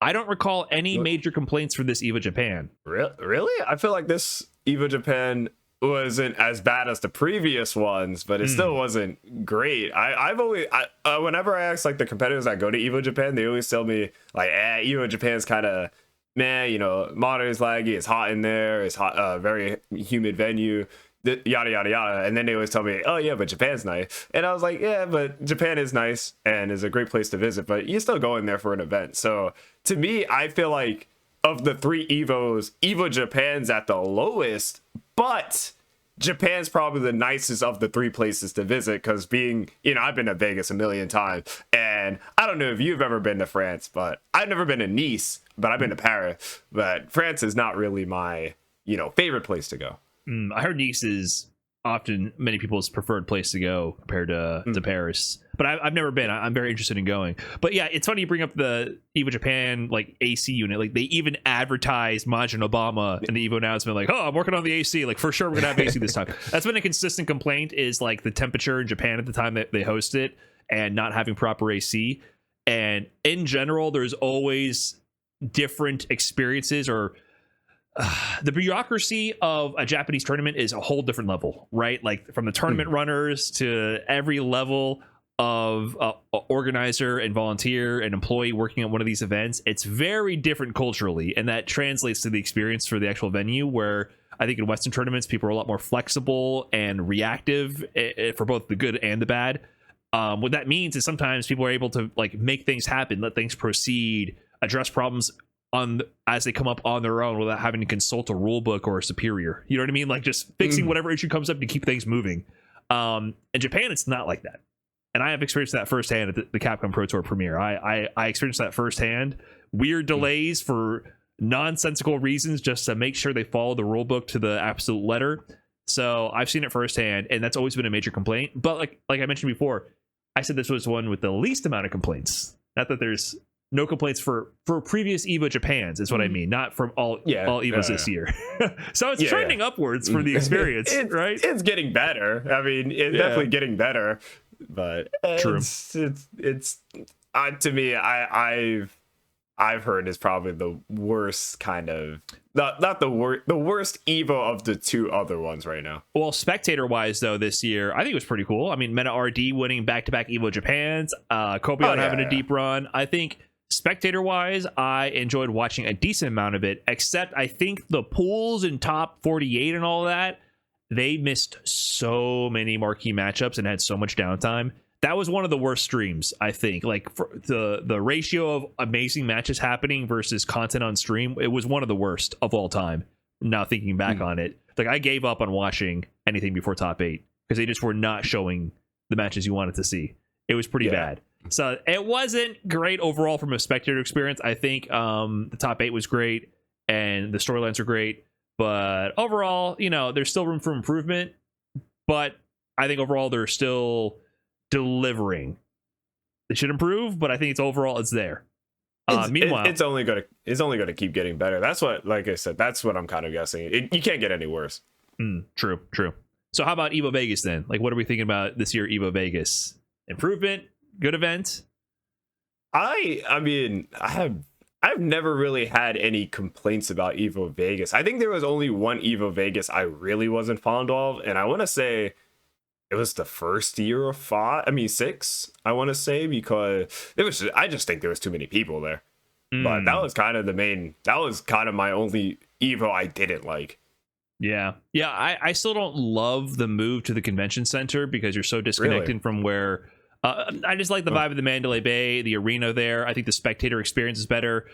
A: I don't recall any major complaints for this EVO Japan.
B: Really? I feel like this EVO Japan wasn't as bad as the previous ones, but it still wasn't great. I've always, whenever I ask like the competitors that go to EVO Japan, they always tell me like, EVO Japan's kind of meh, monitor's laggy, it's hot in there, it's hot, very humid venue, yada yada yada. And then they always tell me, oh yeah, but Japan's nice. And I was like, yeah, but Japan is nice and is a great place to visit, but you're still going there for an event. So to me, I feel like of the 3 EVOs, EVO Japan's at the lowest, but Japan's probably the nicest of the 3 places to visit, because being, I've been to Vegas a million times, and I don't know if you've ever been to France, but I've never been to Nice, but I've been to Paris. But France is not really my, favorite place to go.
A: I heard Nice is often many people's preferred place to go compared to Paris, but I've never been. I'm very interested in going. But yeah, it's funny you bring up the EVO Japan like AC unit. Like, they even advertised Majin Obama in the EVO announcement, like, oh, I'm working on the AC. Like, for sure we're gonna have AC this time. That's been a consistent complaint, is like the temperature in Japan at the time that they host it and not having proper AC. And in general, there's always different experiences, or the bureaucracy of a Japanese tournament is a whole different level, right? Like from the tournament runners to every level of organizer and volunteer and employee working at one of these events. It's very different culturally, and that translates to the experience for the actual venue, where I think in Western tournaments people are a lot more flexible and reactive for both the good and the bad. What that means is sometimes people are able to like make things happen, let things proceed, address problems as they come up on their own without having to consult a rule book or a superior. You know what I mean? Like just fixing whatever issue comes up to keep things moving. In Japan, it's not like that. And I have experienced that firsthand at the Capcom Pro Tour premiere. I experienced that firsthand. Weird delays for nonsensical reasons just to make sure they follow the rule book to the absolute letter. So I've seen it firsthand, and that's always been a major complaint. But like I mentioned before, I said this was one with the least amount of complaints. Not that there's no complaints for previous EVO Japans is what I mean, not from all EVOs this year. So it's trending upwards for the experience, right?
B: It's getting better. I mean, it's definitely getting better. But
A: true.
B: It's to me, I've heard is probably the worst kind of not the worst Evo of the two other ones right now.
A: Well, spectator wise though, this year I think it was pretty cool. I mean, Meta RD winning back-to-back Evo Japans, Kobe having a deep run. I think spectator wise, I enjoyed watching a decent amount of it, except I think the pools in top 48 and all that, they missed so many marquee matchups and had so much downtime. That was one of the worst streams, I think. Like for the ratio of amazing matches happening versus content on stream, it was one of the worst of all time. Now thinking back on it, like I gave up on watching anything before top 8 because they just were not showing the matches you wanted to see. It was pretty bad. So it wasn't great overall from a spectator experience. I think the top 8 was great and the storylines are great. But overall, there's still room for improvement. But I think overall they're still delivering. They should improve, but I think it's there. Meanwhile,
B: it's only gonna keep getting better. That's what, like I said, that's what I'm kind of guessing. You can't get any worse.
A: True. So how about Evo Vegas then? Like, what are we thinking about this year Evo Vegas? Improvement? Good event?
B: I mean, I've never really had any complaints about Evo Vegas. I think there was only one Evo Vegas I really wasn't fond of, and I want to say it was the first year of 6, I want to say, because I just think there was too many people there. But that was kind of my only Evo I didn't like.
A: Yeah. I still don't love the move to the convention center because you're so disconnected from where I just like the vibe of the Mandalay Bay, the arena there. I think the spectator experience is better.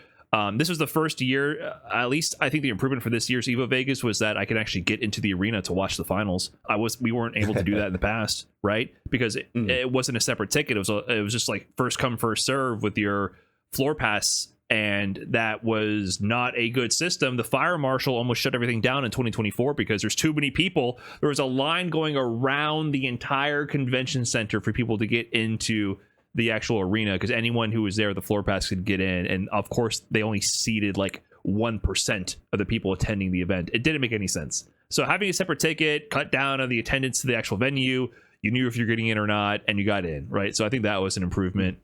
A: This was the first year, at least I think the improvement for this year's Evo Vegas was that I could actually get into the arena to watch the finals. We weren't able to do that in the past, right? Because it wasn't a separate ticket. It was just like first come, first serve with your floor pass. And that was not a good system. The fire marshal almost shut everything down in 2024 because there's too many people. There was a line going around the entire convention center for people to get into the actual arena because anyone who was there with the floor pass could get in. And of course, they only seated like 1% of the people attending the event. It didn't make any sense. So having a separate ticket, cut down on the attendance to the actual venue, you knew if you're getting in or not, and you got in, right? So I think that was an improvement.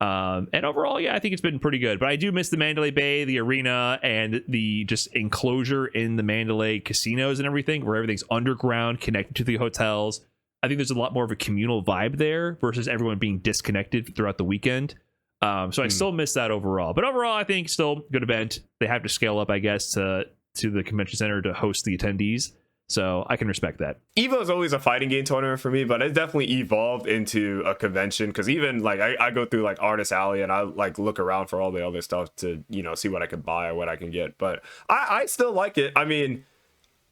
A: And overall, I think it's been pretty good. But I do miss the Mandalay Bay, the arena, and the just enclosure in the Mandalay casinos and everything, where everything's underground, connected to the hotels. I think there's a lot more of a communal vibe there versus everyone being disconnected throughout the weekend. So I still miss that overall. But overall, I think still good event. They have to scale up, I guess, to the convention center to host the attendees. So I can respect that. Evo
B: is always a fighting game tournament for me, but it definitely evolved into a convention because even like I go through like Artist Alley and I like look around for all the other stuff to, see what I can buy or what I can get. But I still like it. I mean,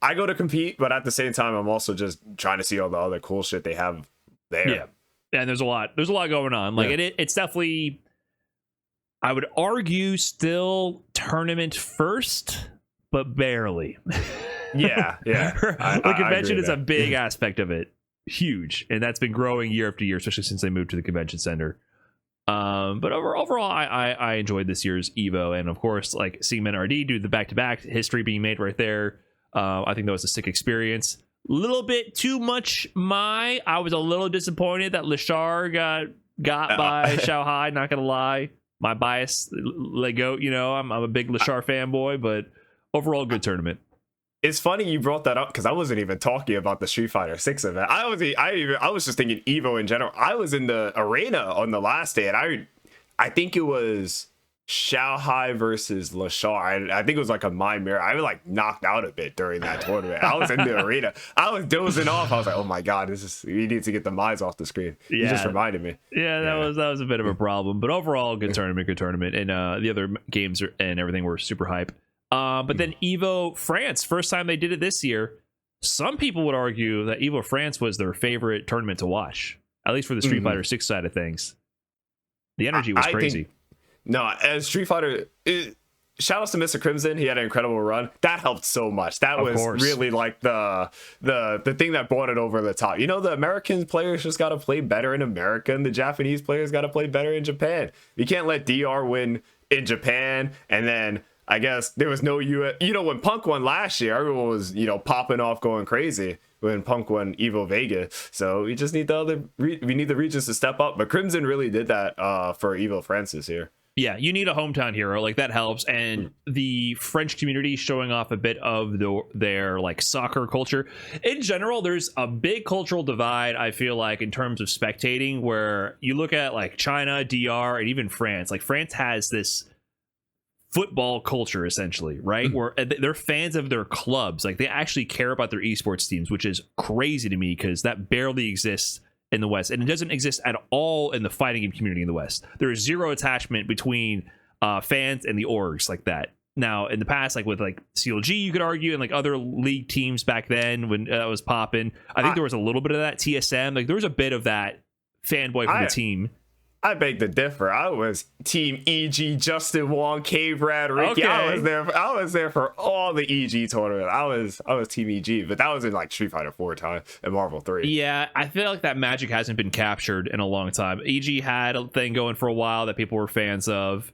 B: I go to compete, but at the same time, I'm also just trying to see all the other cool shit they have there.
A: Yeah. And there's a lot going on. Like it's definitely, I would argue, still tournament first, but barely.
B: Yeah.
A: The convention is a big aspect of it. Huge. And that's been growing year after year, especially since they moved to the convention center. But overall, I enjoyed this year's Evo. And of course, like seeing MenRD do the back-to-back, history being made right there. I think that was a sick experience. Little bit too much I was a little disappointed that Lashar got by Xiaohai, not gonna lie. My bias, Lego, I'm a big Lashar fanboy, but overall good tournament.
B: It's funny you brought that up because I wasn't even talking about the Street Fighter 6 event. I was just thinking Evo in general. I was in the arena on the last day, and I think it was Shanghai versus Lashar. I think it was like a mind mirror. I was like knocked out a bit during that tournament. I was in the arena. I was dozing off. I was like, oh my god, we need to get the minds off the screen.
A: Yeah.
B: You just reminded me.
A: Yeah, that was a bit of a problem, but overall good tournament, and the other games and everything were super hype. But then Evo France, first time they did it this year. Some people would argue that Evo France was their favorite tournament to watch, at least for the Street Fighter 6 side of things. The energy was crazy.
B: As Street Fighter, shout outs to Mr. Crimson. He had an incredible run. That helped so much. That was really like the thing that brought it over the top. You know, the American players just got to play better in America, and the Japanese players got to play better in Japan. You can't let DR win in Japan, and then I guess there was no US. You know, when Punk won last year, everyone was, popping off, going crazy when Punk won Evo Vegas. So we just need we need the regions to step up. But Crimson really did that for Evo France this year.
A: Yeah, you need a hometown hero, like that helps, and the French community showing off a bit of their like soccer culture. In general, there's a big cultural divide, I feel like, in terms of spectating, where you look at like China, DR, and even France. Like France has this football culture essentially, right? Where they're fans of their clubs. Like they actually care about their esports teams, which is crazy to me because that barely exists in the West, and it doesn't exist at all in the fighting game community in the West. There is zero attachment between fans and the orgs like that. Now, in the past, like with like CLG, you could argue, and like other league teams back then when that was popping, I think there was a little bit of that. TSM, like there was a bit of that fanboy from the team.
B: I beg to differ. I was Team EG, Justin Wong, Cave Rad, Ricky.
A: Okay.
B: I was there for all the EG tournament. I was Team EG, but that was in like Street Fighter 4 time and Marvel 3.
A: Yeah, I feel like that magic hasn't been captured in a long time. EG had a thing going for a while that people were fans of.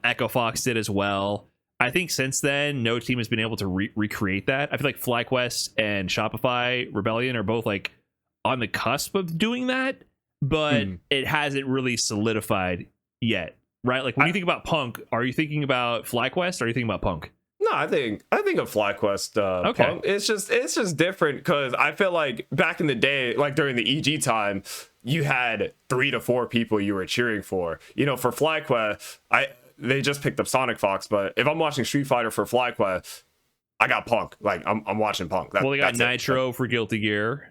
A: Echo Fox did as well. I think since then, no team has been able to recreate that. I feel like FlyQuest and Shopify Rebellion are both like on the cusp of doing that, but it hasn't really solidified yet, right? Like when you think about Punk, are you thinking about FlyQuest or are you thinking about Punk?
B: No, I think of FlyQuest.
A: Okay.
B: Punk. It's just different because I feel like back in the day, like during the EG time, you had 3 to 4 people you were cheering for. You know, for FlyQuest, they just picked up Sonic Fox, but if I'm watching Street Fighter for FlyQuest, I got Punk. Like I'm watching Punk.
A: Well, they got Nitro for Guilty Gear.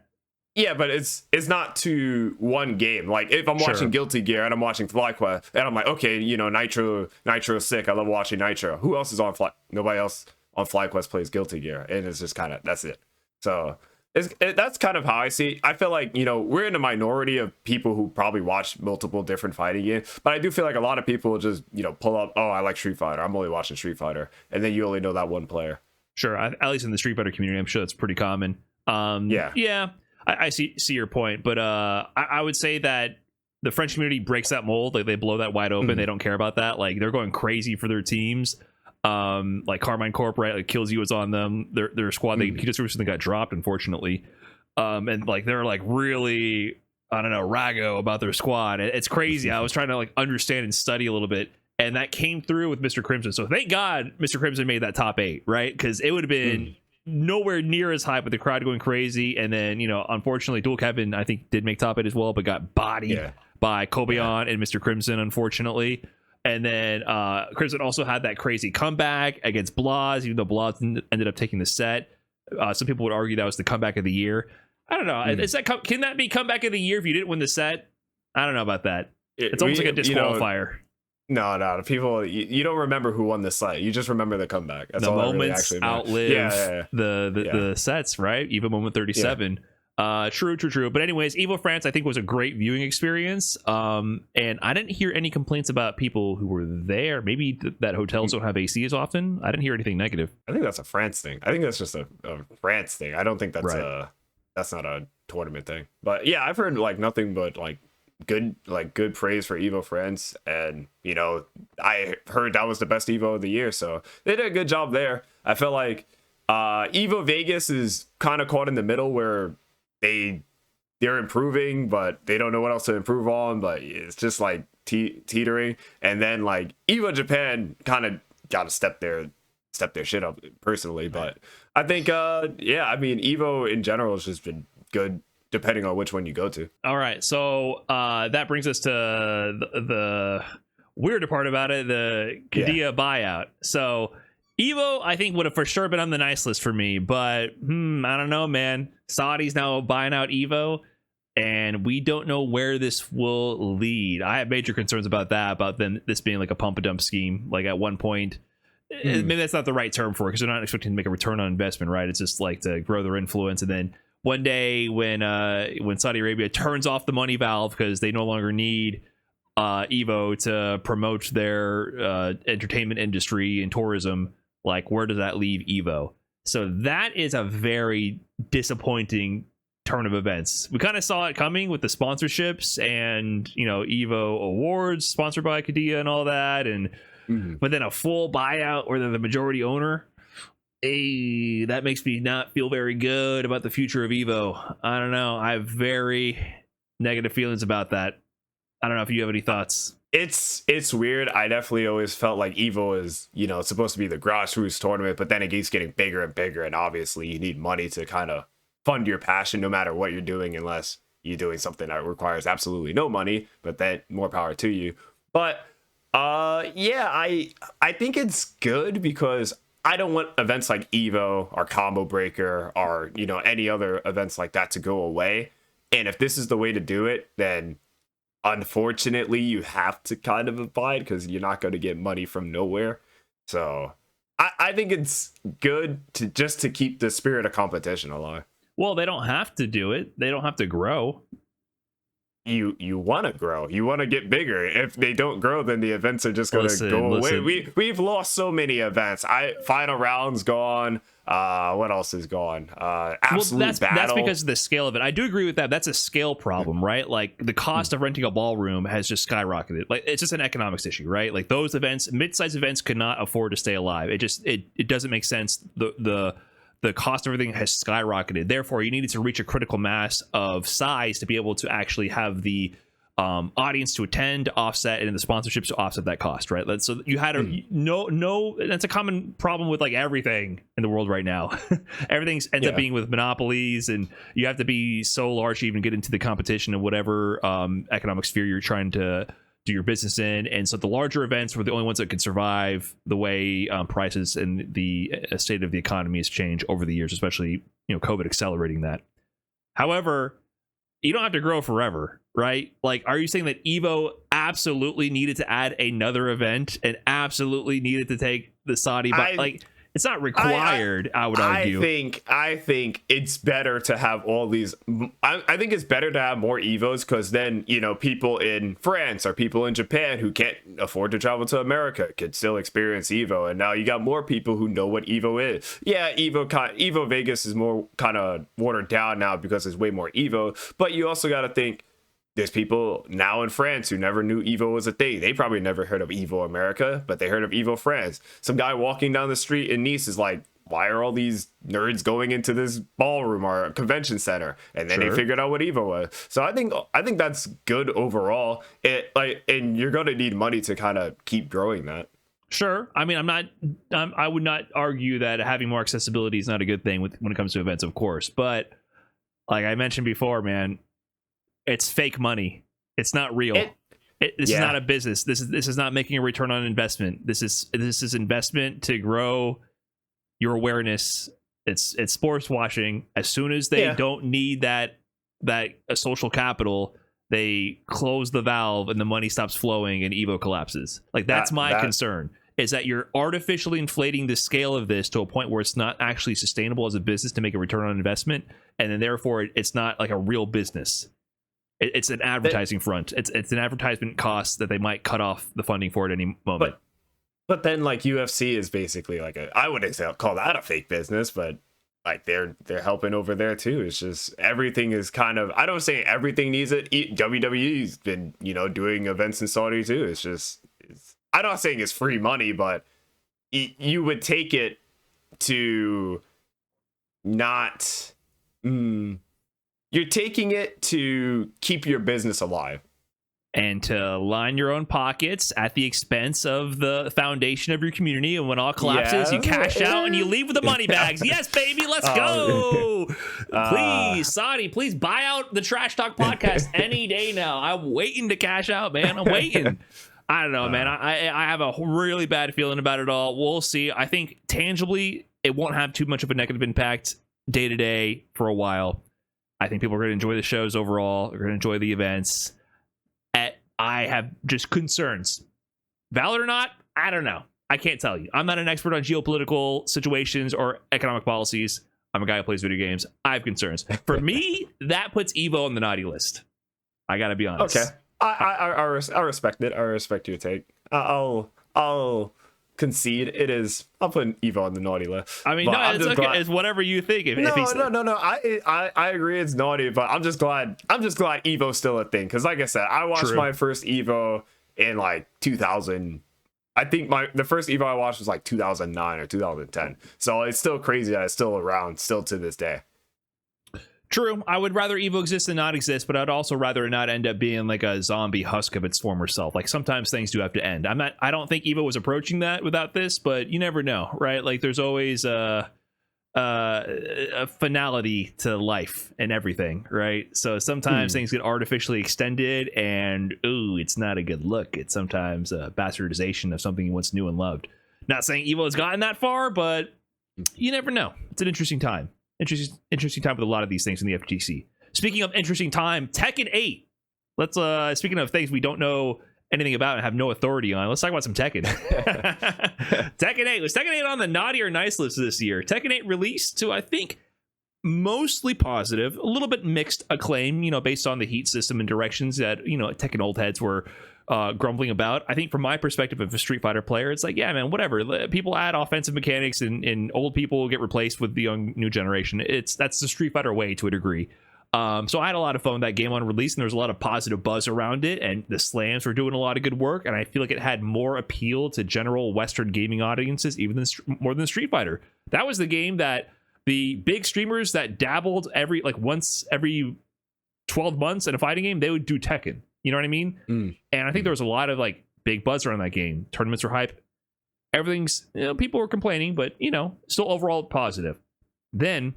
B: Yeah, but it's not to one game. Like if I'm watching Guilty Gear and I'm watching FlyQuest and I'm like, okay, Nitro's sick. I love watching Nitro. Who else is on Fly? Nobody else on FlyQuest plays Guilty Gear, and it's just kind of that's it. So that's kind of how I see it. I feel like we're in a minority of people who probably watch multiple different fighting games, but I do feel like a lot of people just pull up. Oh, I like Street Fighter. I'm only watching Street Fighter, and then you only know that one player.
A: Sure, at least in the Street Fighter community, I'm sure that's pretty common. Yeah. I see your point, but I would say that the French community breaks that mold. Like they blow that wide open. They don't care about that. Like they're going crazy for their teams. Like Carmine Corp, right? Like Kills You was on them. Their squad. He just recently got dropped, unfortunately. And like they're like really, I don't know, rago about their squad. It's crazy. I was trying to like understand and study a little bit, and that came through with Mr. Crimson. So thank God Mr. Crimson made that top 8, right? Because it would have been nowhere near as high with the crowd going crazy. And then unfortunately Dual Kevin I think did make top 8 as well, but got bodied by Kobayan and Mr. Crimson, unfortunately. And then Crimson also had that crazy comeback against Blaz, even though Blaz ended up taking the set. Some people would argue that was the comeback of the year. I don't know. Is that can that be comeback of the year if you didn't win the set? I don't know about that. It's almost like a disqualifier.
B: No. People, you don't remember who won the set. You just remember the comeback. That's
A: the
B: all
A: moments
B: really
A: outlive the sets, right? Evo moment 37. True. But anyways, Evo France I think was a great viewing experience. And I didn't hear any complaints about people who were there. Maybe that hotels don't have AC as often. I didn't hear anything negative.
B: I think that's a France thing. I think that's just a France thing. I don't think that's not a tournament thing. But yeah, I've heard like nothing but like good praise for Evo France, and I heard that was the best Evo of the year, so they did a good job there. I felt like Evo Vegas is kind of caught in the middle where they're improving but they don't know what else to improve on, but it's just like teetering. And then like Evo Japan kind of got a step there step their shit up personally. But I think, yeah, I mean, Evo in general has just been good depending on which one you go to.
A: All right, so that brings us to the weirder part about it, the Kadia buyout. So Evo, I think, would have for sure been on the nice list for me, but I don't know, man. Saudi's now buying out Evo, and we don't know where this will lead. I have major concerns about that, about this being like a pump and dump scheme. Like at one point, maybe that's not the right term for it, because they're not expecting to make a return on investment, right? It's just like to grow their influence, and then one day when Saudi Arabia turns off the money valve because they no longer need Evo to promote their entertainment industry and tourism, like where does that leave Evo? So that is a very disappointing turn of events. We kind of saw it coming with the sponsorships and, you know, Evo awards sponsored by Kadia and all that, and but then a full buyout where they're the majority owner. Hey, that makes me not feel very good about the future of Evo. I don't know. I have very negative feelings about that. I don't know if you have any thoughts.
B: It's weird. I definitely always felt like Evo is, you know, supposed to be the grassroots tournament, but then it keeps getting bigger and bigger, and obviously you need money to kind of fund your passion no matter what you're doing, unless you're doing something that requires absolutely no money, but then more power to you. But yeah, I think it's good because I don't want events like Evo or Combo Breaker or, you know, any other events like that to go away. And if this is the way to do it, then unfortunately you have to kind of abide, because you're not going to get money from nowhere. So I think it's good to keep the spirit of competition alive.
A: Well, they don't have to do it. They don't have to grow.
B: You want to grow, you want to get bigger. If they don't grow, then the events are just going to go away. We've lost so many events. Final rounds gone. What else is gone? Absolute Battle.
A: That's because of the scale of it. I do agree with that. That's a scale problem, right? Like the cost of renting a ballroom has just skyrocketed. Like it's just an economics issue, right? Like those events, mid-sized events, could not afford to stay alive. It doesn't make sense. The cost of everything has skyrocketed. Therefore, you needed to reach a critical mass of size to be able to actually have the audience to attend, offset, and the sponsorships to offset that cost, right? So you had no. That's a common problem with like everything in the world right now. Everything ends up being with monopolies, and you have to be so large to even get into the competition in whatever economic sphere you're trying to do your business in. And so the larger events were the only ones that could survive the way prices and the state of the economy has changed over the years, especially, you know, COVID accelerating that. However, you don't have to grow forever, right? Like, are you saying that Evo absolutely needed to add another event and absolutely needed to take the Saudi, like, it's not required, I would argue.
B: I think it's better to have all these. I think it's better to have more Evos, because then, you know, people in France or people in Japan who can't afford to travel to America could still experience Evo. And now you got more people who know what Evo is. Yeah, Evo Vegas is more kind of watered down now because there's way more Evo. But you also got to think, there's people now in France who never knew Evo was a thing. They probably never heard of Evo America, but they heard of Evo France. Some guy walking down the street in Nice is like, why are all these nerds going into this ballroom or convention center? And then they figured out what Evo was. So I think that's good overall. And you're going to need money to kind of keep growing that.
A: Sure. I mean, I would not argue that having more accessibility is not a good thing when it comes to events, of course. But like I mentioned before, man, it's fake money. It's not real. This is not a business. This is not making a return on investment. This is investment to grow your awareness. It's sports washing. As soon as they don't need that social capital, they close the valve and the money stops flowing and Evo collapses. Like that's my concern, is that you're artificially inflating the scale of this to a point where it's not actually sustainable as a business to make a return on investment, and then therefore it's not like a real business. It's an advertising front. It's an advertisement cost that they might cut off the funding for at any moment.
B: But then like UFC is basically like I wouldn't call that a fake business, but like they're helping over there too. It's just everything is kind of, I don't say everything needs it. WWE's been, you know, doing events in Saudi too. It's just, I'm not saying it's free money, but you would take it to not. You're taking it to keep your business alive.
A: and to line your own pockets at the expense of the foundation of your community. And when all collapses, you cash out and you leave with the money bags. Yes, baby, let's go. Please, Saudi, please buy out the Trash Talk podcast any day now. I'm waiting to cash out, man. I'm waiting. I don't know, man. I have a really bad feeling about it all. We'll see. I think tangibly, it won't have too much of a negative impact day to day for a while. I think people are going to enjoy the shows overall. They're going to enjoy the events. I have just concerns. Valid or not, I don't know. I can't tell you. I'm not an expert on geopolitical situations or economic policies. I'm a guy who plays video games. I have concerns. For me, that puts Evo on the naughty list. I got to be honest.
B: Okay. I respect it. I respect your take. I'll concede it is. I'll put Evo on the naughty list.
A: I mean, no, it's okay. It's whatever you think.
B: No. I agree it's naughty, but I'm just glad Evo's still a thing. Because like I said, I watched my first Evo in like 2000. I think the first Evo I watched was like 2009 or 2010. So it's still crazy that it's still around, still to this day.
A: True. I would rather Evo exist than not exist, but I'd also rather it not end up being like a zombie husk of its former self. Like sometimes things do have to end. I don't think Evo was approaching that without this, but you never know, right? Like there's always a finality to life and everything, right? So sometimes things get artificially extended and it's not a good look. It's sometimes a bastardization of something you once knew and loved. Not saying Evo has gotten that far, but you never know. It's an interesting time. Interesting time with a lot of these things in the FGC. Speaking of interesting time, Tekken 8. Let's speaking of things we don't know anything about and have no authority on, let's talk about some Tekken. Tekken 8. Was Tekken 8 on the naughty or nice list this year? Tekken 8 released to, I think, mostly positive, a little bit mixed acclaim, based on the heat system and directions that, Tekken old heads were grumbling about. I think from my perspective of a Street Fighter player, it's like, yeah, man, whatever. People add offensive mechanics and old people get replaced with the young new generation. That's the Street Fighter way to a degree. So I had a lot of fun with that game on release, and there was a lot of positive buzz around it, and the slams were doing a lot of good work, and I feel like it had more appeal to general Western gaming audiences, more than Street Fighter. That was the game that the big streamers that dabbled once every 12 months in a fighting game, they would do Tekken. You know what I mean? And I think there was a lot of big buzz around that game. Tournaments were hype. Everything's, people were complaining, but still overall positive. Then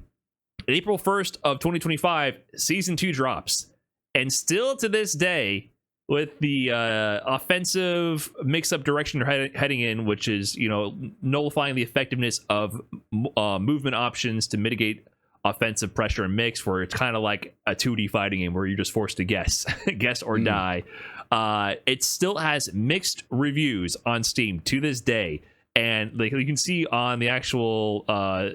A: April 1st of 2025, season 2 drops. And still to this day, with the offensive mix-up direction they're heading in, which is, nullifying the effectiveness of movement options to mitigate offensive pressure and mix, where it's kind of like a 2D fighting game where you're just forced to guess or die. It still has mixed reviews on Steam to this day. And you can see on the actual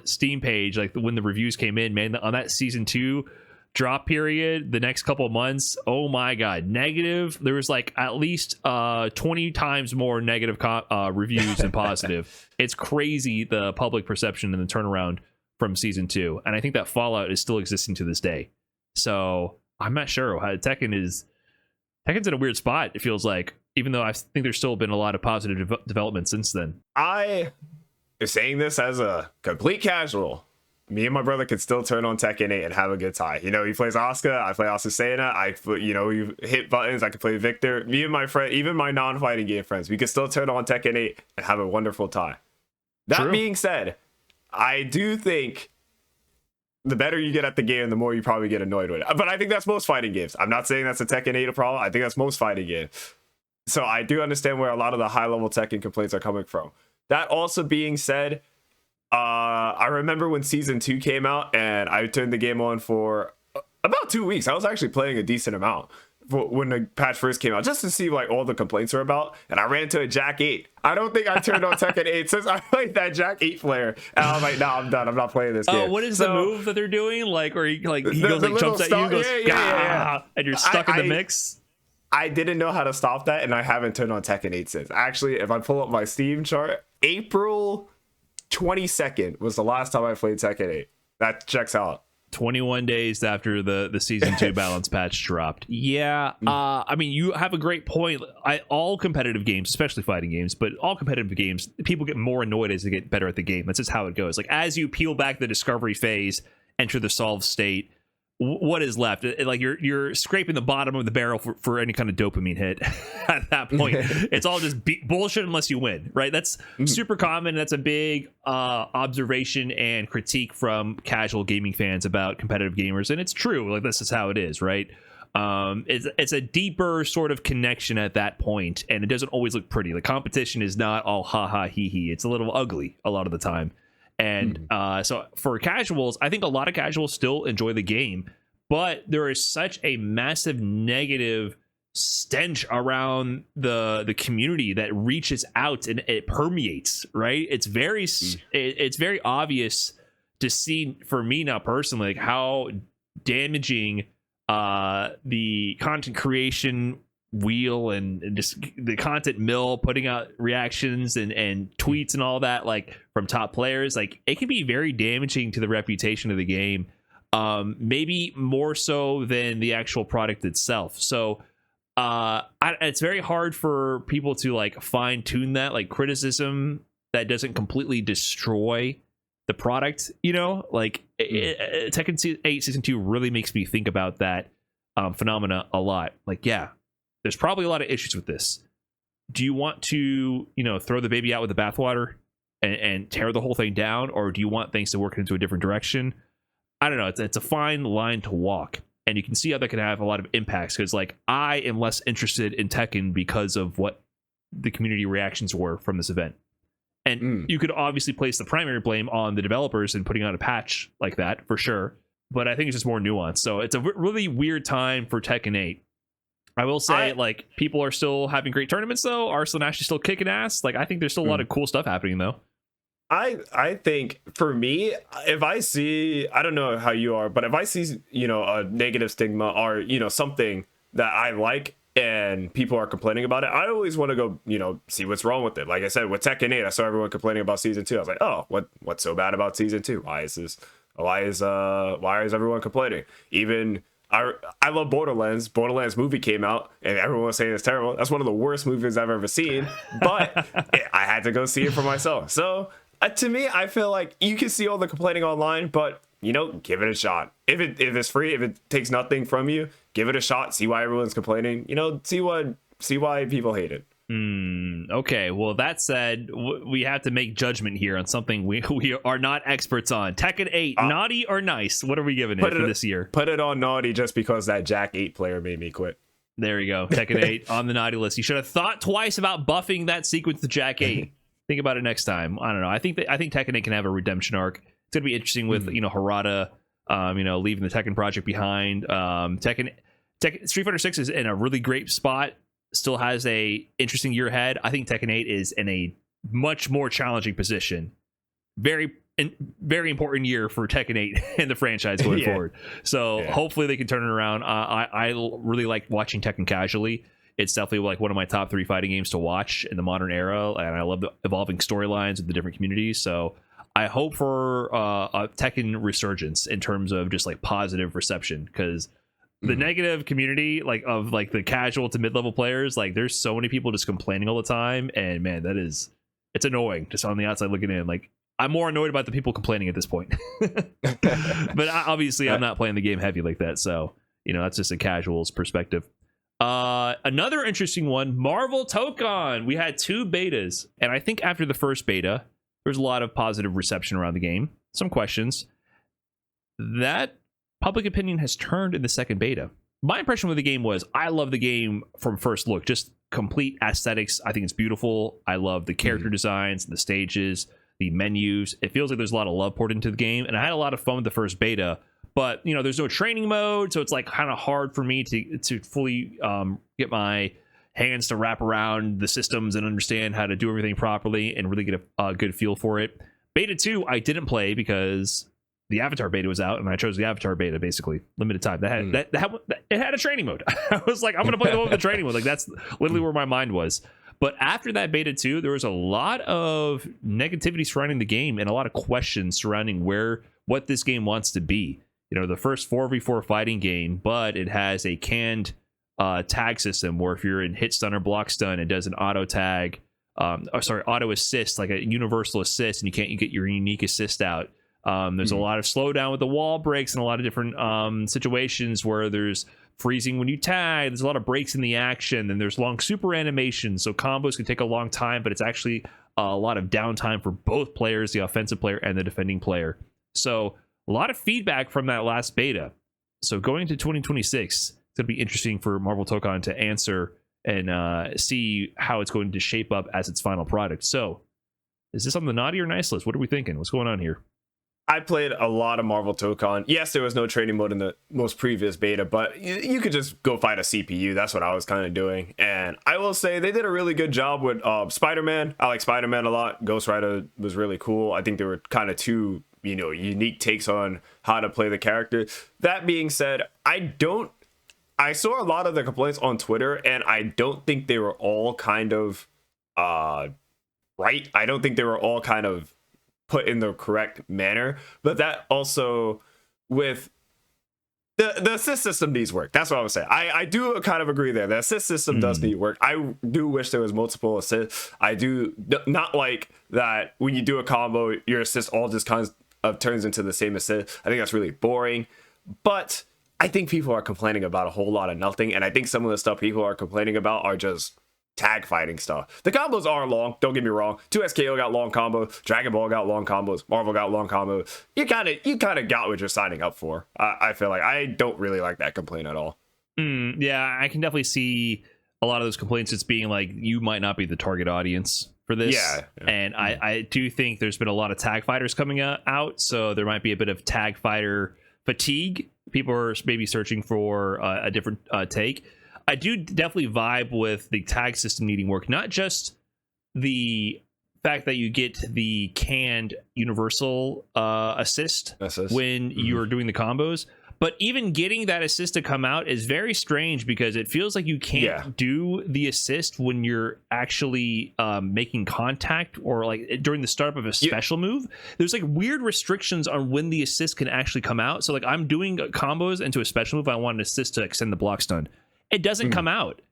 A: Steam page, when the reviews came in, man, on that season 2 drop period, the next couple of months, oh my god, negative. There was at least 20 times more negative reviews than positive. It's crazy, the public perception and the turnaround from season 2, and I think that fallout is still existing to this day. So I'm not sure how Tekken's in a weird spot, it feels like, even though I think there's still been a lot of positive development since then. I am
B: saying this as a complete casual. Me and my brother can still turn on Tekken 8 and have a good time. He plays Asuka, I play Asusena, we hit buttons, I can play Victor. Me and my friend, even my non-fighting game friends, we can still turn on Tekken 8 and have a wonderful time. That being said, I do think the better you get at the game, the more you probably get annoyed with it. But I think that's most fighting games. I'm not saying that's a Tekken 8 problem. I think that's most fighting games. So I do understand where a lot of the high-level Tekken complaints are coming from. That also being said, I remember when Season 2 came out, and I turned the game on for about 2 weeks. I was actually playing a decent amount when the patch first came out, just to see all the complaints are about, and I ran into a Jack 8. I don't think I turned on Tekken 8 since I played that Jack 8 player, and I was like, nah, I'm done, I'm not playing this game.
A: What is the move that they're doing? Or he goes jumps at you, goes, yeah. And you're stuck in the mix?
B: I didn't know how to stop that, and I haven't turned on Tekken 8 since. Actually, if I pull up my Steam chart, April 22nd was the last time I played Tekken 8. That checks out.
A: 21 days after the season 2 balance patch dropped. Yeah, I mean, you have a great point. All competitive games, especially fighting games, but all competitive games, people get more annoyed as they get better at the game. That's just how it goes. As you peel back the discovery phase, enter the solve state, what is left? Like you're scraping the bottom of the barrel for any kind of dopamine hit at that point. It's all just bullshit unless you win, right? That's super common. That's a big observation and critique from casual gaming fans about competitive gamers, and it's true. Like, this is how it is, right? It's a deeper sort of connection at that point, and it doesn't always look pretty. The competition is not all ha ha he he. It's a little ugly a lot of the time. And so for casuals, I think a lot of casuals still enjoy the game, but there is such a massive negative stench around the community that reaches out and it permeates, right? It's very obvious to see, for me now personally, like how damaging the content creation wheel and just the content mill, putting out reactions and tweets and all that, like from top players, like it can be very damaging to the reputation of the game, maybe more so than the actual product itself. So it's very hard for people to like fine tune that, like criticism that doesn't completely destroy the product, you know, like Tekken 8 Season 2 really makes me think about that phenomena a lot. Like, yeah, there's probably a lot of issues with this. Do you want to, you know, throw the baby out with the bathwater and tear the whole thing down, or do you want things to work into a different direction? I don't know. It's a fine line to walk, and you can see how that can have a lot of impacts, because like I am less interested in Tekken because of what the community reactions were from this event. And you could obviously place the primary blame on the developers in putting out a patch like that, for sure. But I think it's just more nuanced. So it's a really weird time for Tekken 8. I will say, like, people are still having great tournaments, though. Arslan Ash is still kicking ass. Like, I think there's still a lot of cool stuff happening, though.
B: I think for me, if I see, I don't know how you are, but if I see, you know, a negative stigma or, you know, something that I like and people are complaining about it, I always want to go, you know, see what's wrong with it. Like I said, with Tekken 8, I saw everyone complaining about Season 2. I was like, oh, what's so bad about Season 2? Why is everyone complaining? Even I love Borderlands. Borderlands movie came out and everyone was saying it's terrible. That's one of the worst movies I've ever seen, but I had to go see it for myself. So to me, I feel like you can see all the complaining online, but, you know, give it a shot. If it's free, if it takes nothing from you, give it a shot. See why everyone's complaining. You know, see why people hate it.
A: Okay, well, that said, we have to make judgment here on something we are not experts on. Tekken 8, naughty or nice? What are we giving it for this year?
B: Put it on naughty just because that Jack 8 player made me quit.
A: There you go. Tekken 8 on the naughty list. You should have thought twice about buffing that sequence to Jack 8. Think about it next time. I don't know. I think Tekken 8 can have a redemption arc. It's gonna be interesting with you know, Harada, you know, leaving the Tekken project behind. Tekken Street Fighter 6 is in a really great spot. Still has a interesting year ahead. I think Tekken 8 is in a much more challenging position. Very important year for Tekken 8 and the franchise going forward. So hopefully they can turn it around. I really like watching Tekken casually. It's definitely like one of my top 3 fighting games to watch in the modern era, and I love the evolving storylines with the different communities. So I hope for a Tekken resurgence in terms of just like positive reception, because the negative community, like of like the casual to mid-level players, like there's so many people just complaining all the time, and man, it's annoying just on the outside looking in. Like, I'm more annoyed about the people complaining at this point. But obviously I'm not playing the game heavy like that, so you know, that's just a casual's perspective. Another interesting one, Marvel Tokon. We had 2 betas, and I think after the first beta there's a lot of positive reception around the game, some questions. That public opinion has turned in the second beta. My impression with the game was, I love the game from first look, just complete aesthetics. I think it's beautiful. I love the character designs, the stages, the menus. It feels like there's a lot of love poured into the game, and I had a lot of fun with the first beta. But you know, there's no training mode, so it's like kind of hard for me to fully get my hands to wrap around the systems and understand how to do everything properly and really get a good feel for it. Beta 2 I didn't play because the Avatar beta was out, and I chose the Avatar beta, basically limited time. It had a training mode. I was like, I'm gonna play the one with the training mode. Like, that's literally where my mind was. But after that beta 2, there was a lot of negativity surrounding the game and a lot of questions surrounding what this game wants to be. You know, the first 4v4 fighting game, but it has a canned tag system where if you're in hit stun or block stun, it does an auto tag, auto assist, like a universal assist, and you get your unique assist out. There's a lot of slowdown with the wall breaks and a lot of different situations where there's freezing when you tag. There's a lot of breaks in the action, and there's long super animations, so combos can take a long time, but it's actually a lot of downtime for both players, the offensive player and the defending player. So a lot of feedback from that last beta. So going into 2026, it's going to be interesting for Marvel Tokon to answer and see how it's going to shape up as its final product. So is this on the naughty or nice list? What are we thinking? What's going on here?
B: I played a lot of Marvel Tokon. Yes, there was no training mode in the most previous beta, but you could just go fight a CPU. That's what I was kind of doing. And I will say they did a really good job with Spider-Man. I like Spider-Man a lot. Ghost Rider was really cool. I think there were kind of two, unique takes on how to play the character. That being said, I saw a lot of the complaints on Twitter, and I don't think they were all kind of right. I don't think they were all kind of put in the correct manner, but that also with the assist system needs work. That's what I was saying. I do kind of agree there. The assist system does need work. I do wish there was multiple assists. I do not like that when you do a combo, your assist all just kind of turns into the same assist. I think that's really boring, but I think people are complaining about a whole lot of nothing, and I think some of the stuff people are complaining about are just tag fighting stuff. The combos are long, don't get me wrong. 2SKO got long combos, Dragon Ball got long combos, Marvel got long combos. You kind of got what you're signing up for. I feel like I don't really like that complaint at all.
A: Yeah, I can definitely see a lot of those complaints. It's being like, you might not be the target audience for this.
B: Yeah.
A: And I do think there's been a lot of tag fighters coming out, so there might be a bit of tag fighter fatigue. People are maybe searching for a different take. I do definitely vibe with the tag system needing work, not just the fact that you get the canned universal assist when you're doing the combos, but even getting that assist to come out is very strange because it feels like you can't do the assist when you're actually making contact or like during the startup of a special move. There's like weird restrictions on when the assist can actually come out. So like I'm doing combos into a special move, I want an assist to extend the block stun. It doesn't come out.